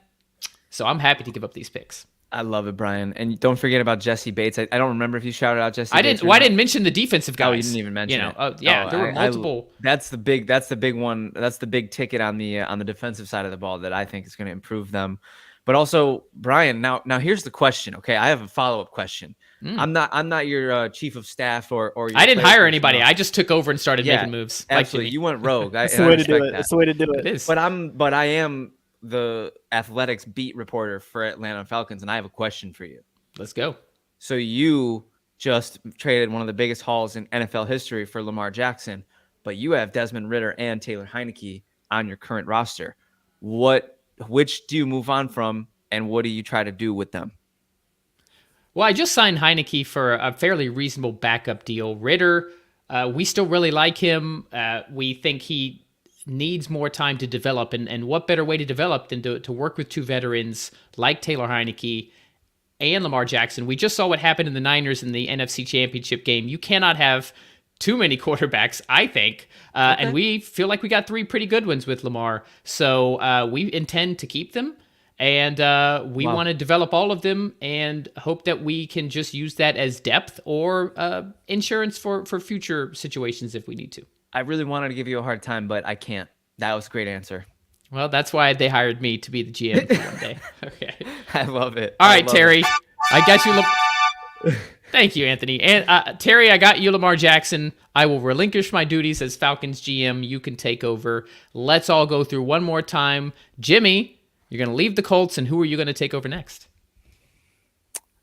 So I'm happy to give up these picks. I love it, Brian. And don't forget about Jesse Bates. I don't remember if you shouted out Jesse Bates. I didn't mention the defensive guys. Oh, you didn't even mention it. There were multiple. That's the big one. That's the big ticket on the defensive side of the ball that I think is going to improve them. But also, Brian, now here's the question. Okay, I have a follow-up question. I'm not your chief of staff or your I didn't hire anybody. I just took over and started making moves. Absolutely, you went rogue. That's the way to do it. That's the way to do it. It is. But I am the athletics beat reporter for Atlanta Falcons, and I have a question for you. Let's go. So you just traded one of the biggest hauls in NFL history for Lamar Jackson, but you have Desmond Ridder and Taylor Heineke on your current roster. Which do you move on from, and what do you try to do with them? Well, I just signed Heineke for a fairly reasonable backup deal. Ridder, we still really like him. We think he needs more time to develop, and what better way to develop than to work with 2 veterans like Taylor Heineke and Lamar Jackson. We just saw what happened in the Niners in the NFC Championship game. You cannot have too many quarterbacks, I think, and we feel like we got 3 pretty good ones with Lamar, so we intend to keep them, and we want to develop all of them and hope that we can just use that as depth or insurance for future situations if we need to. I really wanted to give you a hard time, but I can't. That was a great answer. Well, that's why they hired me to be the GM for one day. Okay. I love it. All right, Terry. I got you. Thank you, Anthony. And Terry, I got you Lamar Jackson. I will relinquish my duties as Falcons GM. You can take over. Let's all go through one more time. Jimmy, you're going to leave the Colts, and who are you going to take over next?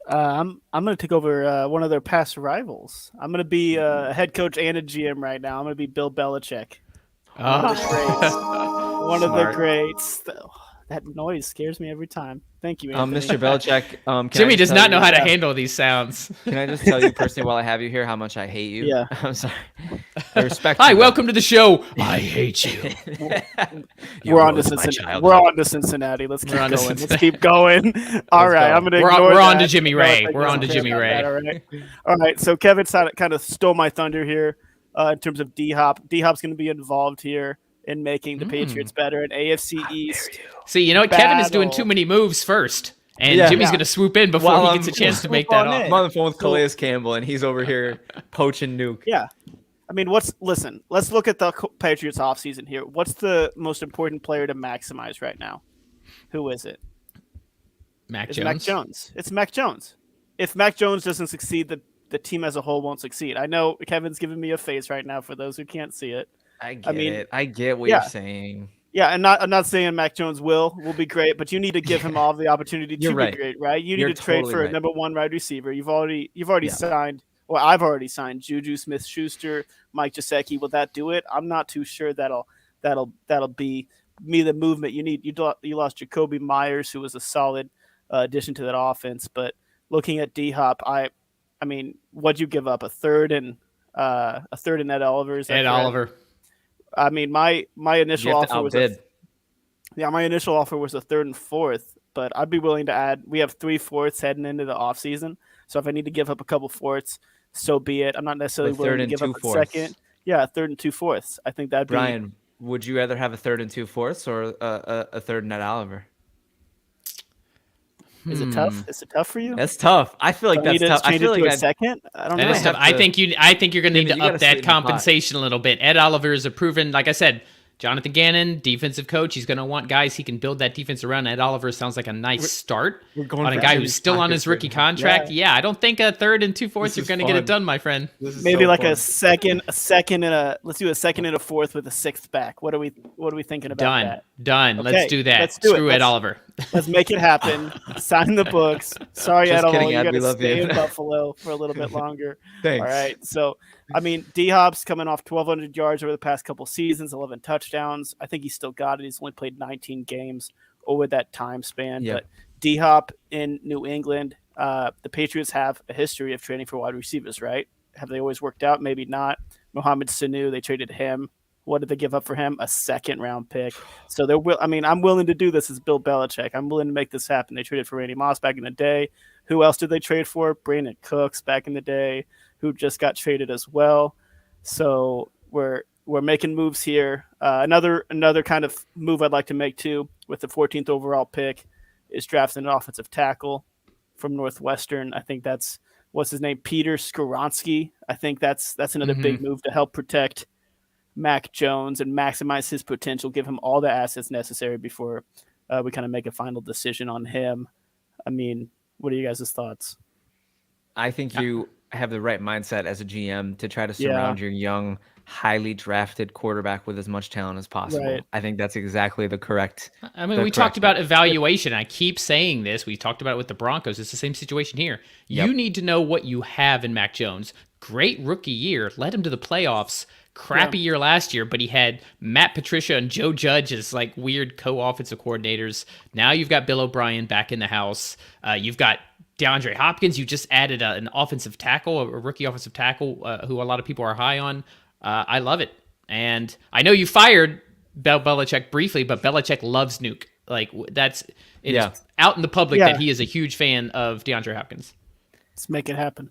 I'm going to take over one of their past rivals. I'm going to be a head coach and a GM right now. I'm going to be Bill Belichick. One of the greats. One of the greats. That noise scares me every time. Thank you, Anthony. Mr. Belichick. Jimmy does not know how to handle these sounds. Can I just tell you personally while I have you here how much I hate you? Yeah. I'm sorry. I respect Hi, you, welcome to the show. I hate you. We're on to Cincinnati. We're on to Cincinnati. Let's keep going. Let's keep going. All right. I'm going to ignore We're that. on to Jimmy Ray. We're on to Jimmy Ray. All right. So Kevin kind of stole my thunder here in terms of D-Hop. D-Hop's going to be involved here in making the Patriots better at AFC East. See, you know what? Kevin is doing too many moves first. And Jimmy's going to swoop in before he gets a chance to make that off. I'm on the phone with Calais Campbell, and he's over here poaching Nuke. Yeah. I mean, listen, let's look at the Patriots offseason here. What's the most important player to maximize right now? Who is it? Mac Jones. It's Mac Jones. If Mac Jones doesn't succeed, the team as a whole won't succeed. I know Kevin's giving me a face right now for those who can't see it. I get what you're saying. Yeah, and I'm not saying Mac Jones will be great, but you need to give him all the opportunity to be great, right? You need to trade for a number one wide receiver. You've already signed. Well, I've already signed Juju Smith-Schuster, Mike Gesicki. Will that do it? I'm not too sure that'll be the movement you need. You lost Jacoby Myers, who was a solid addition to that offense. But looking at D-Hop, I mean, what'd you give up? A third and Ed Oliver. Oliver. I mean, my initial offer was my initial offer was a third and fourth, but I'd be willing to add. We have 3 fourths heading into the offseason, so if I need to give up a couple fourths, so be it. I'm not necessarily willing to give up a second. Yeah, a third and 2 fourths. I think that'd be. Brian, would you rather have a third and 2 fourths or a third and Ed Oliver? Is it tough? Is it tough for you? That's tough. I feel like that's tough. I feel like a second. I don't know. That is tough. I think you're going to need to up that compensation a little bit. Ed Oliver is a proven, like I said, Jonathan Gannon, defensive coach. He's going to want guys he can build that defense around. Ed Oliver sounds like a nice start on a guy who's still on his rookie contract. Yeah, I don't think a third and 2 fourths you're going to get it done, my friend. Maybe like a second and let's do a second and a fourth with a sixth back. What are we thinking about that? Done. Okay, let's do that. Screw Ed Oliver. Let's make it happen. Sign the books. Sorry, Ed Oliver, you got to stay in Buffalo for a little bit longer. Thanks. All right. So, I mean, D-Hop's coming off 1,200 yards over the past couple seasons, 11 touchdowns. I think he's still got it. He's only played 19 games over that time span. Yep. But D-Hop in New England, the Patriots have a history of trading for wide receivers, right? Have they always worked out? Maybe not. Mohamed Sanu, they traded him. What did they give up for him? A second-round pick. So I'm willing to do this as Bill Belichick. I'm willing to make this happen. They traded for Randy Moss back in the day. Who else did they trade for? Brandon Cooks back in the day, who just got traded as well. So we're making moves here. Another kind of move I'd like to make too, with the 14th overall pick, is drafting an offensive tackle from Northwestern. I think that's what's his name, Peter Skoronski. I think that's another big move to help protect Mac Jones and maximize his potential, give him all the assets necessary before we kind of make a final decision on him. I mean, what are you guys' thoughts? I think you have the right mindset as a GM to try to surround your young, highly drafted quarterback with as much talent as possible. Right. I think that's exactly the correct. I mean, we talked about evaluation. I keep saying this. We talked about it with the Broncos. It's the same situation here. Yep. You need to know what you have in Mac Jones. Great rookie year. Led him to the playoffs. Crappy year last year, but he had Matt Patricia and Joe Judge as like weird co-offensive coordinators. Now you've got Bill O'Brien back in the house. You've got DeAndre Hopkins. You just added an offensive tackle, a rookie offensive tackle, who a lot of people are high on. I love it. And I know you fired Belichick briefly, but Belichick loves Nuke. Like it's out in the public that he is a huge fan of DeAndre Hopkins. Let's make it happen.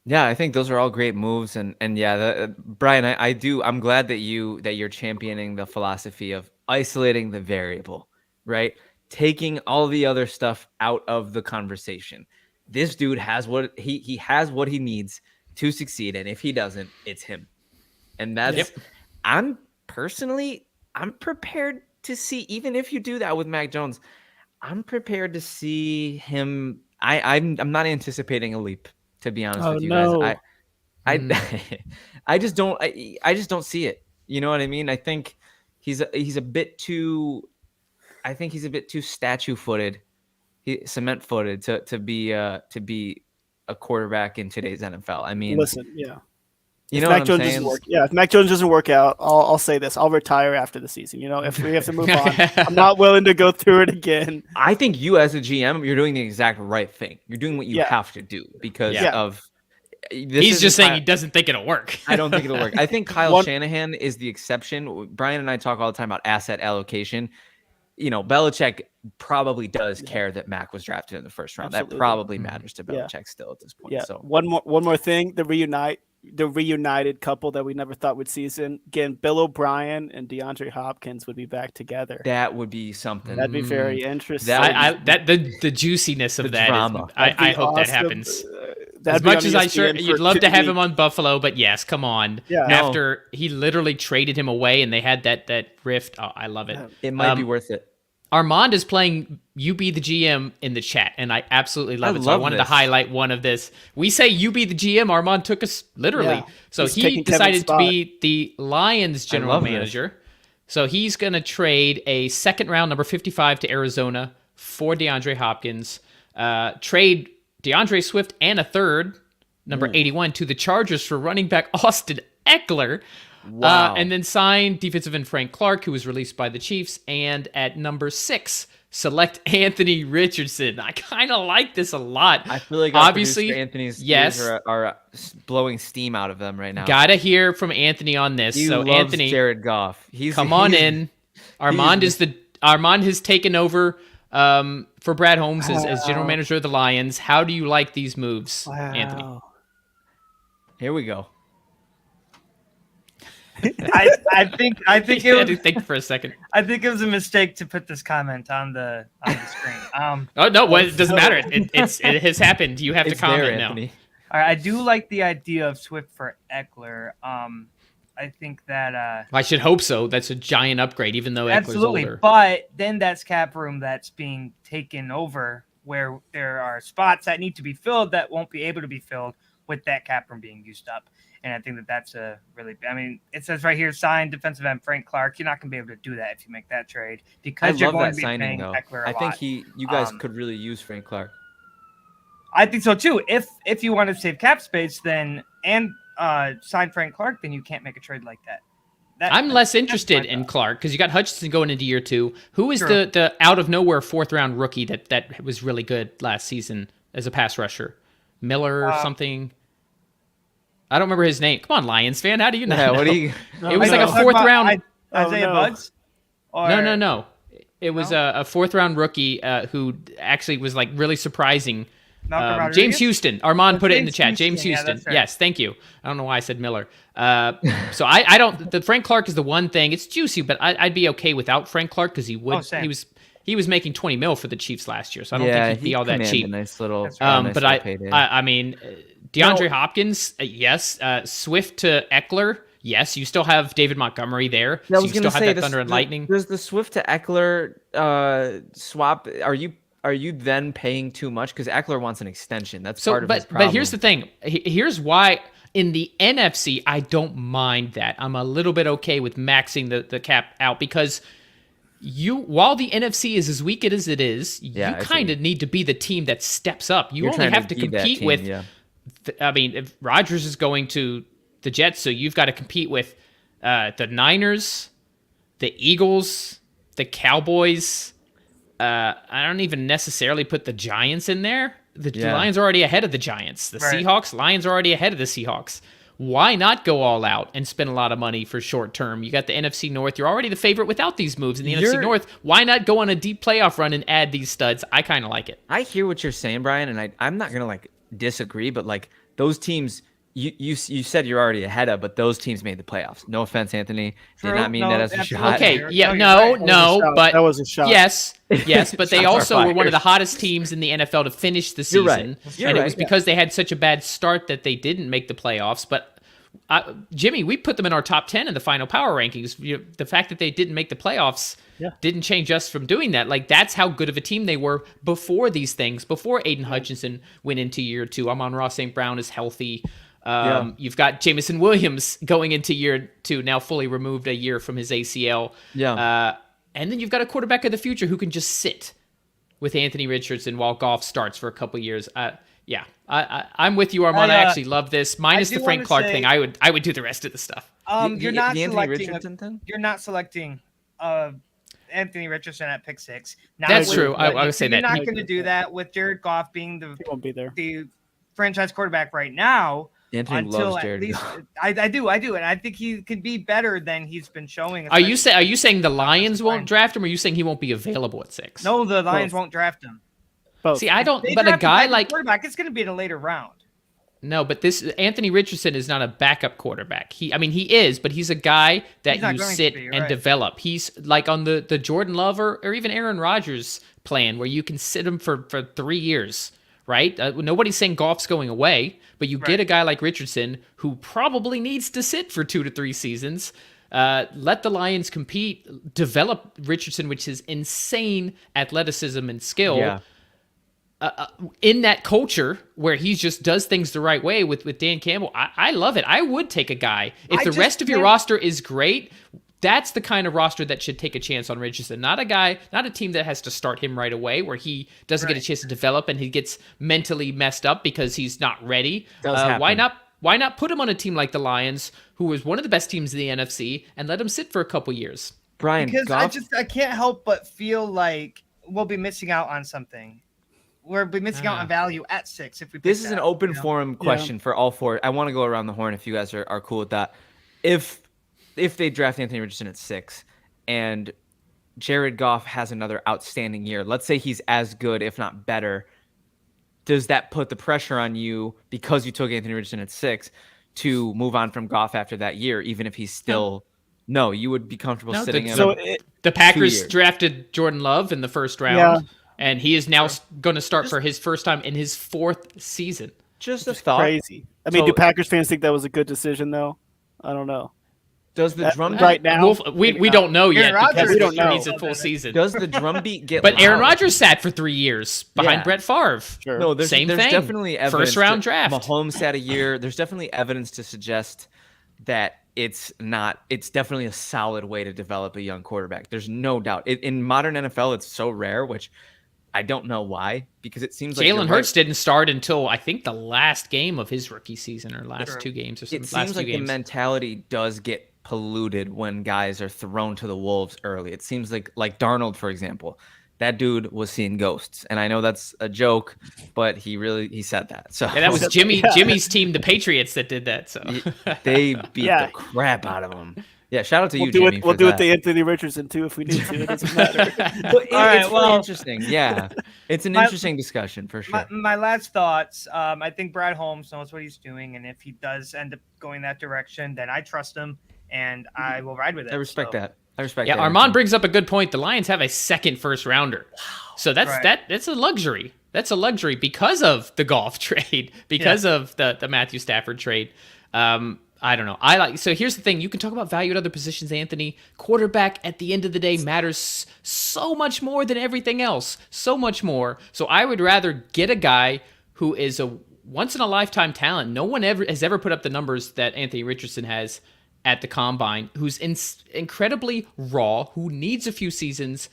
Yeah, I think those are all great moves, and Brian, I'm glad that you're championing the philosophy of isolating the variable, right? Taking all the other stuff out of the conversation. This dude has what he has what he needs to succeed, and if he doesn't, it's him. And that's I'm prepared to see, even if you do that with Mac Jones, I'm prepared to see him. I'm not anticipating a leap. To be honest Oh, with you no. guys, I just don't. I just don't see it. You know what I mean? I think he's a bit too. I think he's a bit too statue-footed, cement-footed to be a quarterback in today's NFL. I mean, Listen, yeah. you If know Mac what I'm Jones saying? doesn't work, if Mac Jones doesn't work out, I'll say this: I'll retire after the season. If we have to move on, I'm not willing to go through it again. I think you, as a GM, you're doing the exact right thing. You're doing what you have to do because of. He's just saying he doesn't think it'll work. I don't think it'll work. I think Kyle Shanahan is the exception. Brian and I talk all the time about asset allocation. Belichick probably does care that Mac was drafted in the first round. Absolutely. That probably matters to Belichick still at this point. Yeah. So one more thing: the reunited couple that we never thought would season again. Bill O'Brien and DeAndre Hopkins would be back together. That would be something. That'd be very interesting. The juiciness of that drama. I hope that happens. As much as you'd love to have him on Buffalo, but yes, come on. Yeah. After he literally traded him away and they had that rift, I love it. It might be worth it. Armand is playing You Be the GM in the chat, and I absolutely love it. So I wanted to highlight one of this. We say You Be the GM. Armand took us literally. Yeah. So he decided to be the Lions general manager. So he's going to trade a second round, number 55, to Arizona for DeAndre Hopkins. Trade DeAndre Swift and a third, number 81, to the Chargers for running back Austin Eckler. Wow. And then sign defensive end Frank Clark, who was released by the Chiefs. And at number 6, select Anthony Richardson. I kind of like this a lot. I feel like obviously Anthony's ears are blowing steam out of them right now. Gotta hear from Anthony on this. He so loves Anthony, Jared Goff. Come on in. Armand has taken over for Brad Holmes as general manager of the Lions. How do you like these moves, Anthony? Here we go. I think You had to think for a second. I think it was a mistake to put this comment on the screen. Oh no, well, it doesn't matter. It has happened. You have to comment there, now. Anthony. All right, I do like the idea of Swift for Eckler. I think that I should hope so. That's a giant upgrade, even though Eckler's absolutely. older. But then that's cap room that's being taken over, where there are spots that need to be filled that won't be able to be filled with that cap room being used up. And I think that's a really, it says right here, sign defensive end Frank Clark. You're not going to be able to do that if you make that trade because you're going to be paying Eckler a lot. I think you guys could really use Frank Clark. I think so too. If you want to save cap space, then sign Frank Clark, then you can't make a trade like that. I'm less interested in Clark because you got Hutchinson going into year 2. Who is the out of nowhere 4th round rookie that was really good last season as a pass rusher? Miller or something? I don't remember his name. Come on, Lions fan. How do you know? Yeah, what do you? It was like a 4th round. Isaiah Buds? No. It was a 4th round rookie who actually was like really surprising. James Houston. Armand put it in the chat. James Houston. Yeah, right. Yes, thank you. I don't know why I said Miller. So I don't. The Frank Clark is the one thing. It's juicy, but I'd be okay without Frank Clark because he was making $20 million for the Chiefs last year, so I don't think he'd be all that cheap. A nice little. But I mean, DeAndre Hopkins, yes. Swift to Eckler, yes. You still have David Montgomery there, so you still have that Thunder and Lightning. Does the Swift to Eckler swap? Are you then paying too much? Because Eckler wants an extension. That's part of his problem. But here's the thing. Here's why in the NFC, I don't mind that. I'm a little bit okay with maxing the cap out because while the NFC is as weak as it is, you kind of need to be the team that steps up. You only have to compete with. Yeah. If Rodgers is going to the Jets, so you've got to compete with the Niners, the Eagles, the Cowboys. I don't even necessarily put the Giants in there. The Lions are already ahead of the Giants. The Seahawks, Lions are already ahead of the Seahawks. Why not go all out and spend a lot of money for short term? You got the NFC North. You're already the favorite without these moves in the NFC North. Why not go on a deep playoff run and add these studs? I kind of like it. I hear what you're saying, Brian, and I'm not going to disagree, but those teams you said you're already ahead of, but those teams made the playoffs. No offense, Anthony. Did not mean that as a shot. Okay, but that was a shot. Yes, but they also were one of the hottest teams in the NFL to finish the season. You're right. It was because they had such a bad start that they didn't make the playoffs. But Jimmy, we put them in our top 10 in the final power rankings. The fact that they didn't make the playoffs didn't change us from doing that. Like, that's how good of a team they were before these things, before Aiden Hutchinson went into year 2. Amon-Ra St. Brown is healthy. You've got Jameson Williams going into year 2, now fully removed a year from his ACL. And then you've got a quarterback of the future who can just sit with Anthony Richardson while Goff starts for a couple years. I'm with you, Armand. I actually love this. Minus the Frank Clark thing, I would do the rest of the stuff. You're not selecting Anthony Richardson at pick 6. That's true. I would say that. You're not going to do that with Jared Goff being the franchise quarterback right now. Anthony loves Jared Goff. I do, and I think he could be better than he's been showing. Are you saying the Lions won't draft him, or are you saying he won't be available at 6? No, the Lions won't draft him. Both. See, I don't. But a guy like quarterback, it's going to be in a later round. No, but this Anthony Richardson is not a backup quarterback. He is, but he's a guy that you sit and develop. He's like on the Jordan Love or even Aaron Rodgers plan, where you can sit him for 3 years, right? Nobody's saying Goff's going away, but you get a guy like Richardson who probably needs to sit for 2 to 3 seasons. Let the Lions compete, develop Richardson, which is insane athleticism and skill. Yeah. In that culture where he just does things the right way with Dan Campbell, I love it. I would take a guy. If the rest of your roster is great, that's the kind of roster that should take a chance on Richardson. Not a team that has to start him right away, where he doesn't get a chance to develop and he gets mentally messed up because he's not ready. Why not put him on a team like the Lions, who is one of the best teams in the NFC, and let him sit for a couple years? Brian, because I can't help but feel like we'll be missing out on something. We'll be missing out on value at 6 if we. This is an open forum question for all 4. I want to go around the horn if you guys are cool with that. If they draft Anthony Richardson at 6 and Jared Goff has another outstanding year, let's say he's as good, if not better, does that put the pressure on you, because you took Anthony Richardson at 6, to move on from Goff after that year, even if he's still... No, you would be comfortable sitting him. So the Packers drafted Jordan Love in the first round. Yeah. And he is now going to start for his first time in his 4th season. Just a thought. Crazy. I mean, do Packers fans think that was a good decision, though? I don't know. Does the drum beat... right now? We don't know yet because we don't know. He needs a full season. Does the drum beat get But Aaron Rodgers sat for 3 years behind Brett Favre. Sure. No, there's thing. definitely evidence. First round draft. Mahomes sat a year. There's definitely evidence to suggest that it's definitely a solid way to develop a young quarterback. There's no doubt. In modern NFL, it's so rare, which... I don't know why, because it seems like Jalen Hurts didn't start until I think the last game of his rookie season, or last 2 games or something. It seems like the mentality does get polluted when guys are thrown to the wolves early. It seems like Darnold, for example, that dude was seeing ghosts, and I know that's a joke, but he said that. So that was Jimmy's team, the Patriots, that did that. So they beat the crap out of him. Yeah, shout out to you, Jimmy. We'll do it to Anthony Richardson too if we need to. It doesn't matter. But it's really interesting. Yeah, it's an interesting discussion for sure. My last thoughts. I think Brad Holmes knows what he's doing, and if he does end up going that direction, then I trust him and I will ride with it. I respect that. Yeah, Armand brings up a good point. The Lions have a second first rounder, so that's a luxury. That's a luxury because of the Goff trade, because of the Matthew Stafford trade. I don't know. So here's the thing. You can talk about value at other positions, Anthony. Quarterback at the end of the day matters so much more than everything else. So much more. So I would rather get a guy who is a once in a lifetime talent. No one has ever put up the numbers that Anthony Richardson has at the combine, who's incredibly raw, who needs a few seasons.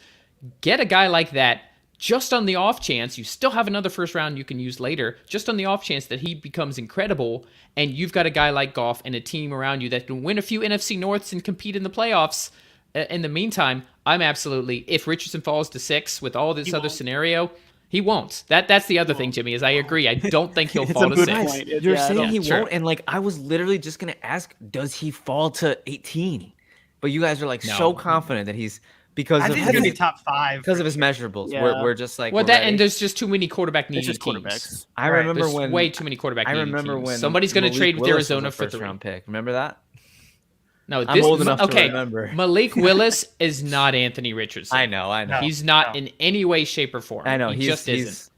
Get a guy like that. Just on the off chance, you still have another first round you can use later, just on the off chance that he becomes incredible, and you've got a guy like Goff and a team around you that can win a few NFC Norths and compete in the playoffs. In the meantime, I'm absolutely, if Richardson falls to 6 with all this other scenario, he won't. That's the other thing, Jimmy, is I agree. I don't think he'll fall to 6. You're saying he won't, and I was literally just going to ask, does he fall to 18? But you guys are so confident that he's... Because I think he's going to be top 5. Because of his measurables. Yeah. We're just like... and there's just too many quarterback needy teams. Quarterbacks. I remember there's when... way too many quarterback needy teams. I remember when... Somebody's going to trade with Arizona for 3. Round pick. Remember that? No, I'm old enough to remember. Malik Willis is not Anthony Richardson. I know. He's not in any way, shape, or form. I know. He just isn't.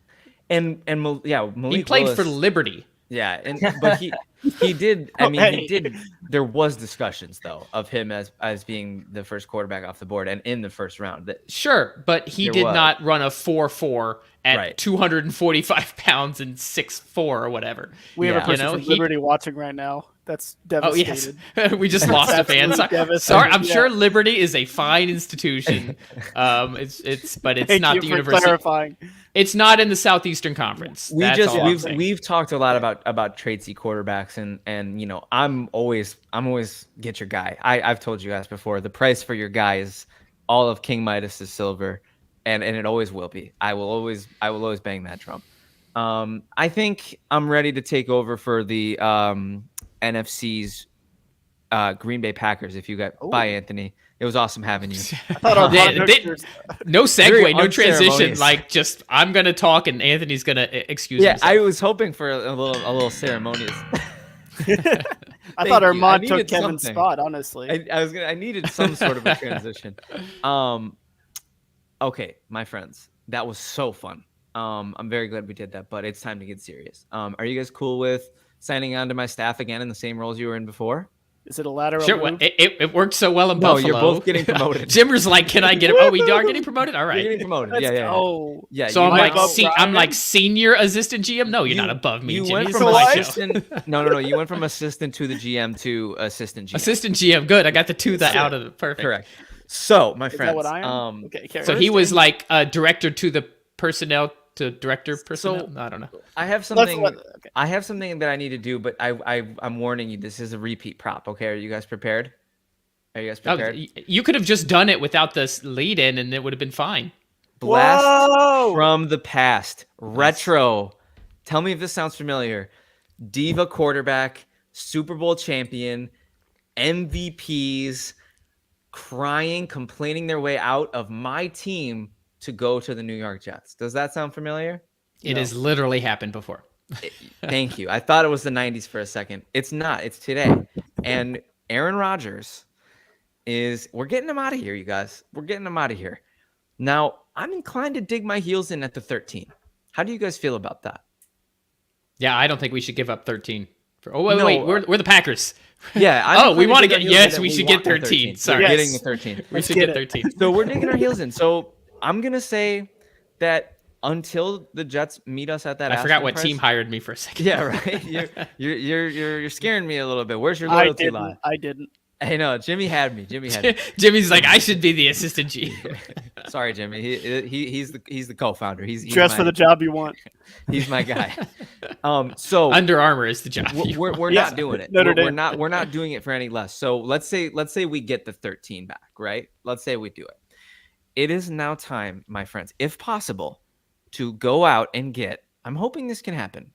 And Malik he played Willis, for Liberty. Yeah, but he did. I mean, he did. There was discussions though of him as being the first quarterback off the board and in the first round. Sure, but he did not run a 4.4 at 245 pounds and 6'4" or whatever. We have a person from Liberty watching right now. That's devastated. Oh yes, we just lost a fan. Sorry, I'm sure Liberty is a fine institution. It's not the university. Clarifying. It's not in the Southeastern Conference. We've talked a lot about tradesy quarterbacks and you know I'm always get your guy. I've told you guys before the price for your guy is all of King Midas's silver, and it always will be. I will always bang that drum. I think I'm ready to take over for the NFC's Green Bay Packers. If you got bye, Anthony. It was awesome having you. I thought no segue, no transition. Like just I'm gonna talk and Anthony's gonna excuse himself. I was hoping for a little ceremonious. I thought Armand took Kevin's spot. Honestly, I needed some sort of a transition. Okay, my friends, that was so fun. I'm very glad we did that, but it's time to get serious. Are you guys cool with signing on to my staff again in the same roles you were in before? Is it a lateral move? It worked so well in no, Buffalo. You're both getting promoted. Jimmer's like, can I get it? Oh, we are getting promoted? All right. You're getting promoted. Yeah. So I'm like senior assistant GM? No, you're not above me, Jimmy. Went from assistant. No. You went from assistant to the GM to assistant GM. Assistant GM, good. I got the two that out of the perfect. Correct. So, my friends. Is that what I am? Okay, so he was like director to the personnel to director personnel. I don't know. I have something. I have something that I need to do, but I'm warning you. This is a repeat prop. Okay, are you guys prepared? You could have just done it without this lead in, and it would have been fine. Blast from the past, retro. Tell me if this sounds familiar. Diva quarterback, Super Bowl champion, MVPs, crying, complaining their way out of my team to go to the New York Jets. Does that sound familiar? It has literally happened before. Thank you. I thought it was the 90s for a second. It's not. It's today. And Aaron Rodgers we're getting him out of here, you guys. We're getting him out of here. Now, I'm inclined to dig my heels in at the 13. How do you guys feel about that? Yeah, I don't think we should give up 13. Wait, we're the Packers. Yeah. We want to get. Yes, we should get 13. Sorry, we're getting the 13. We should get 13. So we're digging our heels in. So I'm gonna say that until the Jets meet us at that, I forgot what team hired me for a second. Yeah, right. You're scaring me a little bit. Where's your loyalty lie? I didn't. I know. Jimmy had me. Jimmy's like, I should be the assistant GM. Sorry, Jimmy. He's the co-founder. He's dress for the job you want. He's my guy. So Under Armour is the job. We're not doing it. We're not doing it for any less. So let's say we get the 13 back, right? Let's say we do it. It is now time, my friends, if possible, to go out and get. I'm hoping this can happen.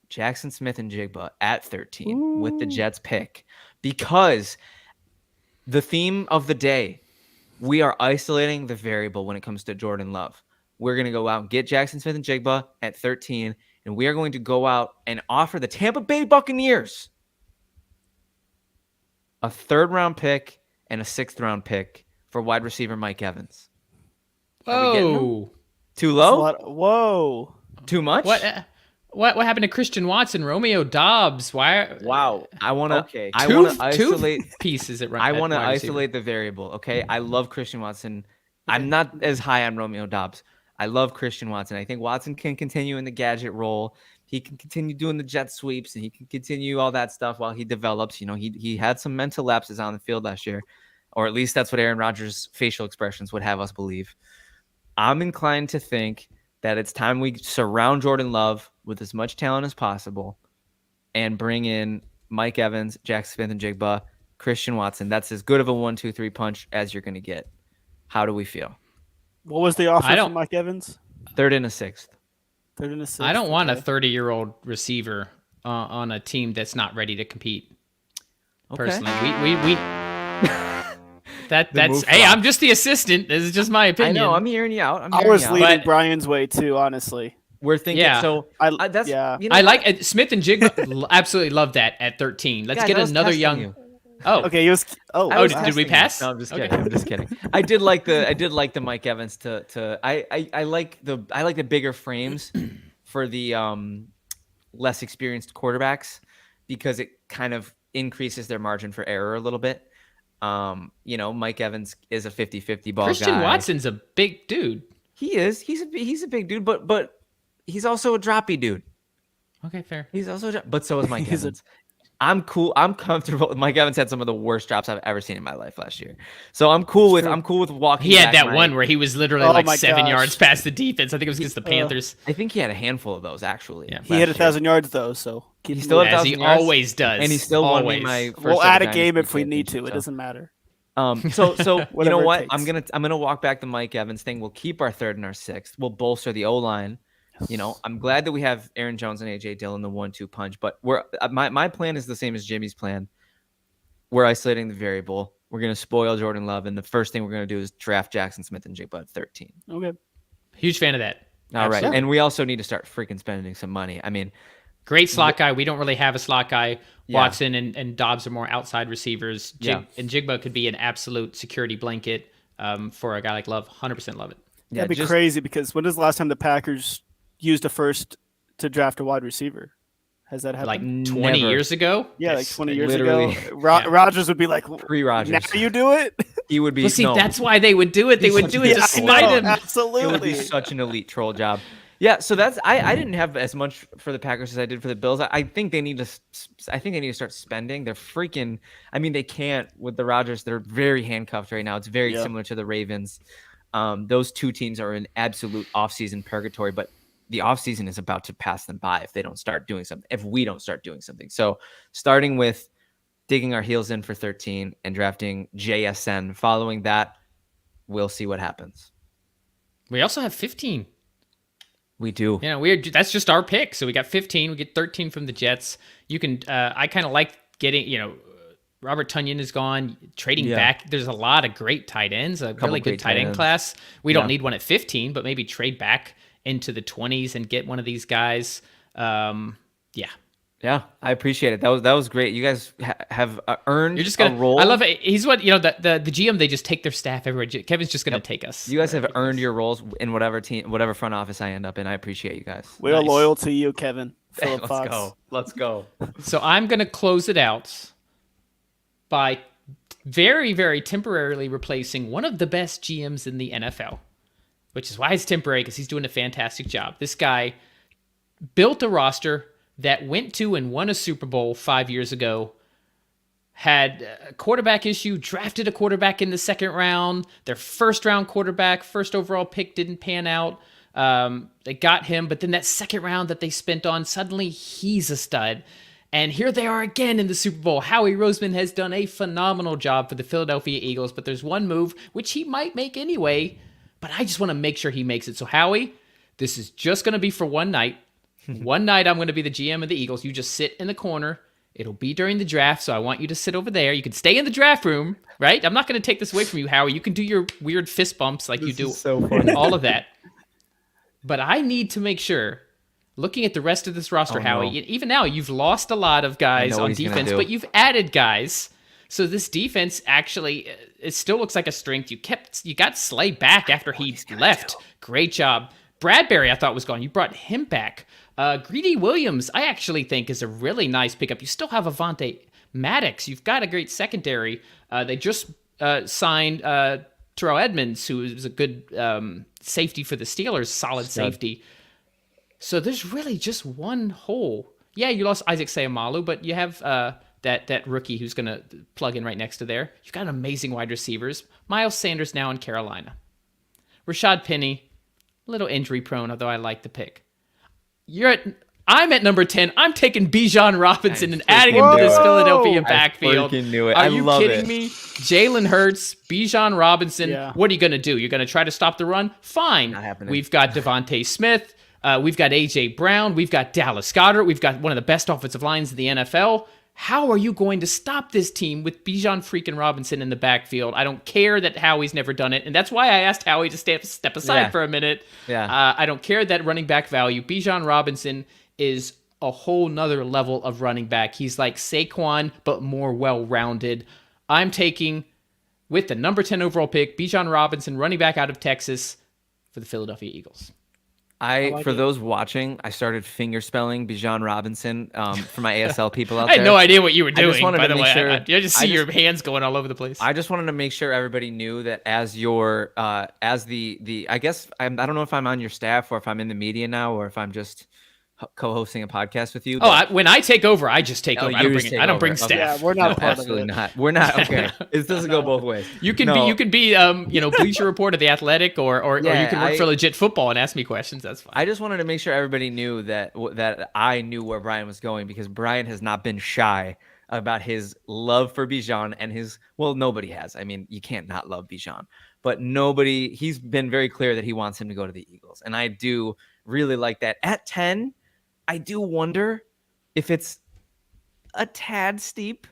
Jackson Smith and Jigba at 13 with the Jets pick, because the theme of the day, we are isolating the variable when it comes to Jordan Love. We're going to go out and get Jackson Smith and Jigba at 13, and we are going to go out and offer the Tampa Bay Buccaneers a 3rd-round pick and a 6th-round pick for wide receiver Mike Evans. Oh, too low? Whoa. Too much? What happened to Christian Watson, Romeo Dobbs? Why? Wow. I want to. Okay. I want to isolate pieces. I want to isolate the variable. Okay. I love Christian Watson. I'm not as high on Romeo Dobbs. I love Christian Watson. I think Watson can continue in the gadget role. He can continue doing the jet sweeps, and he can continue all that stuff while he develops. You know, he had some mental lapses on the field last year, or at least that's what Aaron Rodgers' facial expressions would have us believe. I'm inclined to think that it's time we surround Jordan Love with as much talent as possible and bring in Mike Evans, Jackson Smith and Jigba, Christian Watson. That's as good of a 1-2-3 punch as you're going to get. How do we feel? What was the offer for Mike Evans? 3rd and a 6th. 3rd and a 6th. I don't want a 30-year-old receiver on a team that's not ready to compete. Okay. Personally, we that's hey, I'm just the assistant. This is just my opinion. I know. I'm hearing you out. I was leading Brian's way too, honestly. We're thinking. Yeah. So that's. Yeah. You know, I like Smith and Jigba. Absolutely love that at 13. Let's get another young. You. Oh, okay. He was. Did we pass? No, I'm just kidding. I'm just kidding. I did like the Mike Evans I like the bigger frames for the less experienced quarterbacks because it kind of increases their margin for error a little bit. Mike Evans is a 50-50 ball Christian guy. Watson's a big dude. He is. He's a big dude, but he's also a droppy dude. Okay, fair. He's also, but so is Mike Evans. I'm cool. I'm comfortable. Mike Evans had some of the worst drops I've ever seen in my life last year. So I'm cool with walking. He had that one where he was literally 7 yards gosh. past the defense. I think it was against the Panthers. I think he had a handful of those actually. Yeah. He hit 1,000 yards though, so he still had 1,000 he yards, always does. and he still won me my first. We'll add a game Dynasty if we need to. championship, It doesn't matter. So you know what? it I'm takes. gonna walk back the Mike Evans thing. We'll keep our 3rd and our 6th. We'll bolster the O-line. I'm glad that we have Aaron Jones and AJ Dillon, the 1-2 punch. But my plan is the same as Jimmy's plan. We're isolating the variable. We're gonna spoil Jordan Love, and the first thing we're gonna do is draft Jackson Smith and Jigba at 13. Okay. Huge fan of that. All right, Absolutely. and we also need to start freaking spending some money. I mean, Great slot guy. We don't really have a slot guy. Yeah. Watson and Dobbs are more outside receivers. And Jigba could be an absolute security blanket for a guy like Love. 100% love it. That'd be crazy because when was the last time the Packers used a first to draft a wide receiver? Has that happened? Like 20 years ago? Yeah, like 20 years literally. ago. Rodgers would be like, Pre-Rodgers. now you do it? He would be. Well, see, that's why they would do it. They would do it to spite him. Absolutely. It would be such an elite troll job. Yeah, so that's I didn't have as much for the Packers as I did for the Bills. I think they need to start spending. They're freaking. I mean, they can't with the Rodgers. They're very handcuffed right now. It's very similar to the Ravens. Those two teams are in absolute offseason purgatory, but the offseason is about to pass them by if they don't start doing something. If we don't start doing something, so starting with digging our heels in for 13 and drafting JSN. Following that, we'll see what happens. We also have 15. We do. That's just our pick. So we got 15. We get 13 from the Jets. You can. I kind of like getting. Robert Tonyan is gone. Trading back. There's a lot of great tight ends. A really good tight end class. We don't need one at 15, but maybe trade back into the 20s and get one of these guys. Yeah, I appreciate it. That was great. You guys have earned a role. I love it. He's what the GM. They just take their staff everywhere. Kevin's just gonna take us. You guys have earned your roles in whatever team, whatever front office I end up in. I appreciate you guys. We're loyal to you, Kevin. Phillip Fox. Let's go. So I'm gonna close it out by very, very temporarily replacing one of the best GMs in the NFL, which is why it's temporary because he's doing a fantastic job. This guy built a roster that went to and won a Super Bowl 5 years ago, had a quarterback issue, drafted a quarterback in the 2nd round. Their 1st round quarterback, 1st overall pick didn't pan out. They got him, but then that 2nd round that they spent on, suddenly he's a stud. And here they are again in the Super Bowl. Howie Roseman has done a phenomenal job for the Philadelphia Eagles, but there's one move, which he might make anyway, but I just want to make sure he makes it. So Howie, this is just going to be for one night. One night I'm going to be the GM of the Eagles. You just sit in the corner. It'll be during the draft, so I want you to sit over there. You can stay in the draft room, right? I'm not going to take this away from you, Howie. You can do your weird fist bumps like you do, so funny. all of that. But I need to make sure, looking at the rest of this roster, Howie, even now you've lost a lot of guys on defense, but you've added guys. So this defense actually, it still looks like a strength. You got Slay back after he left. Great job. Bradbury, I thought was gone. You brought him back. Greedy Williams, I actually think is a really nice pickup. You still have Avonte Maddox. You've got a great secondary. They just signed Terrell Edmonds, who is a good safety for the Steelers, solid safety. So there's really just one hole. Yeah, you lost Isaac Seumalo, but you have that rookie who's going to plug in right next to there. You've got amazing wide receivers. Miles Sanders now in Carolina. Rashad Penny, a little injury prone, although I like the pick. I'm at number 10. I'm taking Bijan Robinson and adding him to this Philadelphia backfield. I knew it. Are you love kidding me? Jalen Hurts, Bijan Robinson. Yeah. What are you going to do? You're going to try to stop the run? Fine. Not happening. We've got Devontae Smith. We've got A.J. Brown. We've got Dallas Goedert. We've got one of the best offensive lines in the NFL. How are you going to stop this team with Bijan freaking Robinson in the backfield? I don't care that Howie's never done it, and that's why I asked Howie to step aside for a minute. Yeah. I don't care that running back value. Bijan Robinson is a whole nother level of running back. He's like Saquon, but more well-rounded. I'm taking, with the number 10 overall pick, Bijan Robinson, running back out of Texas for the Philadelphia Eagles. For those watching, I started finger spelling Bijan Robinson for my ASL people out I there. had no idea what you were doing, by the way. Sure, I just see your hands going all over the place. I just wanted to make sure everybody knew that as your as the I guess I don't know if I'm on your staff or if I'm in the media now or if I'm just co-hosting a podcast with you. When I take over, I just take over. I don't bring staff. Yeah, we're not part absolutely of it. not. We're not. Okay, it doesn't go both ways. You can be Bleacher Report at the Athletic, or you can work for Legit Football and ask me questions. That's fine. I just wanted to make sure everybody knew that I knew where Brian was going, because Brian has not been shy about his love for Bijan and nobody has. I mean, you can't not love Bijan, but he's been very clear that he wants him to go to the Eagles, and I do really like that. At 10. I do wonder if it's a tad steep.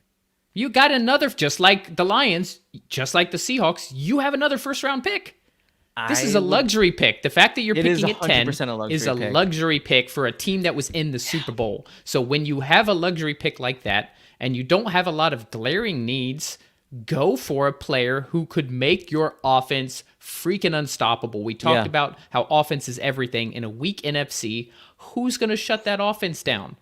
You got another, just like the Lions, just like the Seahawks, you have another first-round pick. This is a luxury pick. The fact that you're picking at 10 is a luxury pick for a team that was in the Super Bowl. So when you have a luxury pick like that and you don't have a lot of glaring needs, go for a player who could make your offense freaking unstoppable. We talked about how offense is everything. In a weak NFC, who's going to shut that offense down?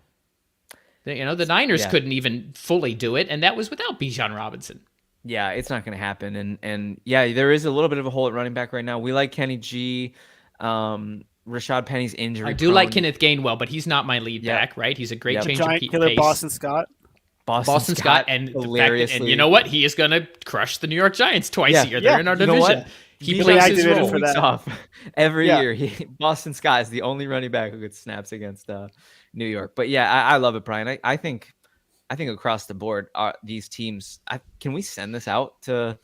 The Niners couldn't even fully do it, and that was without Bijan Robinson. Yeah, it's not going to happen. And there is a little bit of a hole at running back right now. We like Kenny G. Rashad Penny's injury. I do like Kenneth Gainwell, but he's not my lead back, right? He's a great change of pace. Killer Boston Scott. Boston Scott, and and you know what? He is going to crush the New York Giants twice a year. They're in our division. He plays his role for that. Off every year. Boston Scott is the only running back who gets snaps against New York. But I love it, Brian. I think across the board, these teams. Can we send this out to?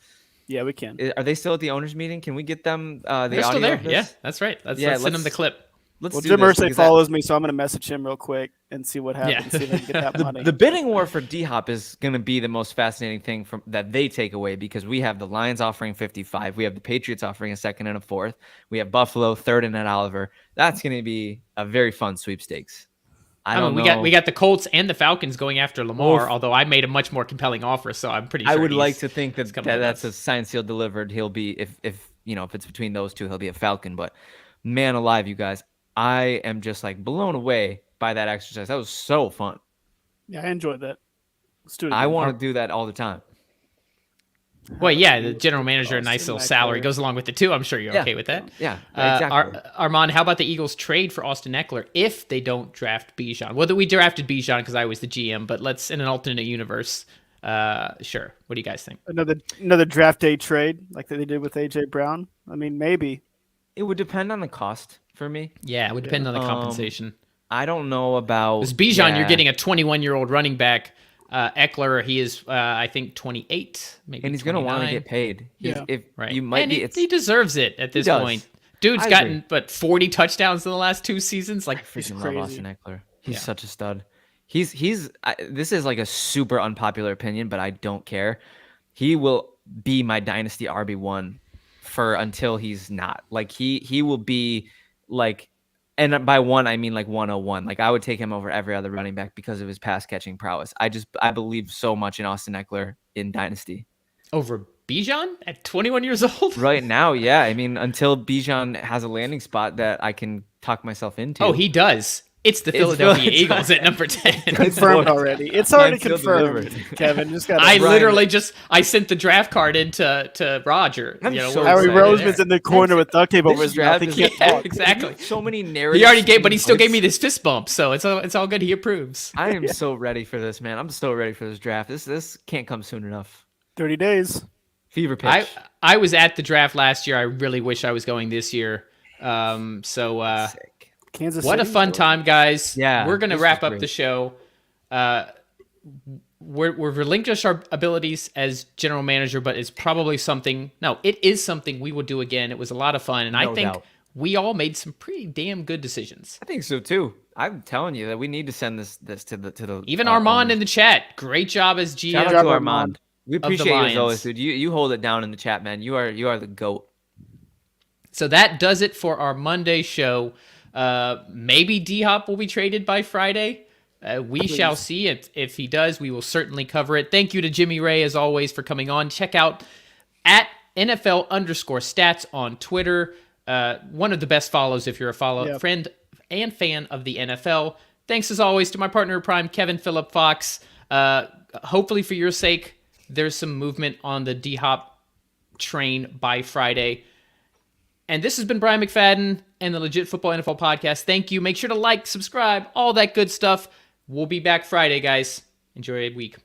Yeah, we can. Are they still at the owners' meeting? Can we get them the They're audio? Still there. Yeah, that's right. Let's send them the clip. Jim Irsay follows me, so I'm going to message him real quick and see what happens. See if I can get that money. The bidding war for D-Hop is going to be the most fascinating thing that they take away, because we have the Lions offering 55. We have the Patriots offering a second and a fourth. We have Buffalo third and at Oliver. That's going to be a very fun sweepstakes. We got the Colts and the Falcons going after Lamar, although I made a much more compelling offer, so I'm pretty sure I would like to think that's a signed, sealed, delivered. He'll be if it's between those two, he'll be a Falcon. But man alive, you guys, I am just like blown away by that exercise. That was so fun. Yeah, I enjoyed that. Let's do it again. I want to do that all the time. Well, the general manager, a nice little salary goes along with it too. I'm sure you're okay with that. Yeah, exactly. Armand, how about the Eagles trade for Austin Eckler if they don't draft Bijan? Well, we drafted Bijan because I was the GM, but let's, in an alternate universe, sure. What do you guys think? Another draft day trade like they did with AJ Brown? I mean, maybe. It would depend on the cost for me. Yeah, it would depend on the compensation. I don't know about... Because Bijan, you're getting a 21-year-old running back. Eckler, he is, I think, 28, maybe. And he's going to want to get paid. He deserves it at this point. Dude's gotten 40 touchdowns in the last 2 seasons. Like, I freaking love Austin Eckler. He's such a stud. This is like a super unpopular opinion, but I don't care. He will be my dynasty RB1 until he's not. Like he will be like, and by one I mean like 101. Like I would take him over every other running back because of his pass catching prowess. I believe so much in Austin Eckler in dynasty. Over Bijan at 21 years old? Right now, yeah. I mean, until Bijan has a landing spot that I can tuck myself into. Oh, he does. It's the Philadelphia Eagles at number 10. Confirmed already. It's already confirmed, Kevin. I sent the draft card into Roger. Harry Roseman's in the corner with duct tape over his mouth. He can't talk. Exactly. So many narratives. He already gave, but he still gave me this fist bump, so it's all good. He approves. I am so ready for this, man. I'm so ready for this draft. This can't come soon enough. 30 days. Fever pitch. I was at the draft last year. I really wish I was going this year. Sick. Kansas what City, a fun time, guys. Yeah, we're going to wrap up the show. We're relinquish our abilities as general manager, but it's probably it is something we will do again. It was a lot of fun, and I think we all made some pretty damn good decisions. I think so too. I'm telling you that we need to send this to the even Armand in the chat. Great job as GM. Shout out to Armand. We appreciate you as always, dude. You hold it down in the chat, man. You are the GOAT. So that does it for our Monday show. Maybe D-Hop will be traded by Friday. We shall see. If he does, we will certainly cover it. Thank you to Jimmy Ray, as always, for coming on. Check out at NFL_stats on Twitter. one of the best follows if you're a friend and fan of the NFL. Thanks as always to my partner in Prime, Kevin Phillip Fox. Hopefully for your sake, there's some movement on the D-Hop train by Friday. And this has been Brian McFadden and the Legit Football NFL Podcast. Thank you. Make sure to like, subscribe, all that good stuff. We'll be back Friday, guys. Enjoy a week.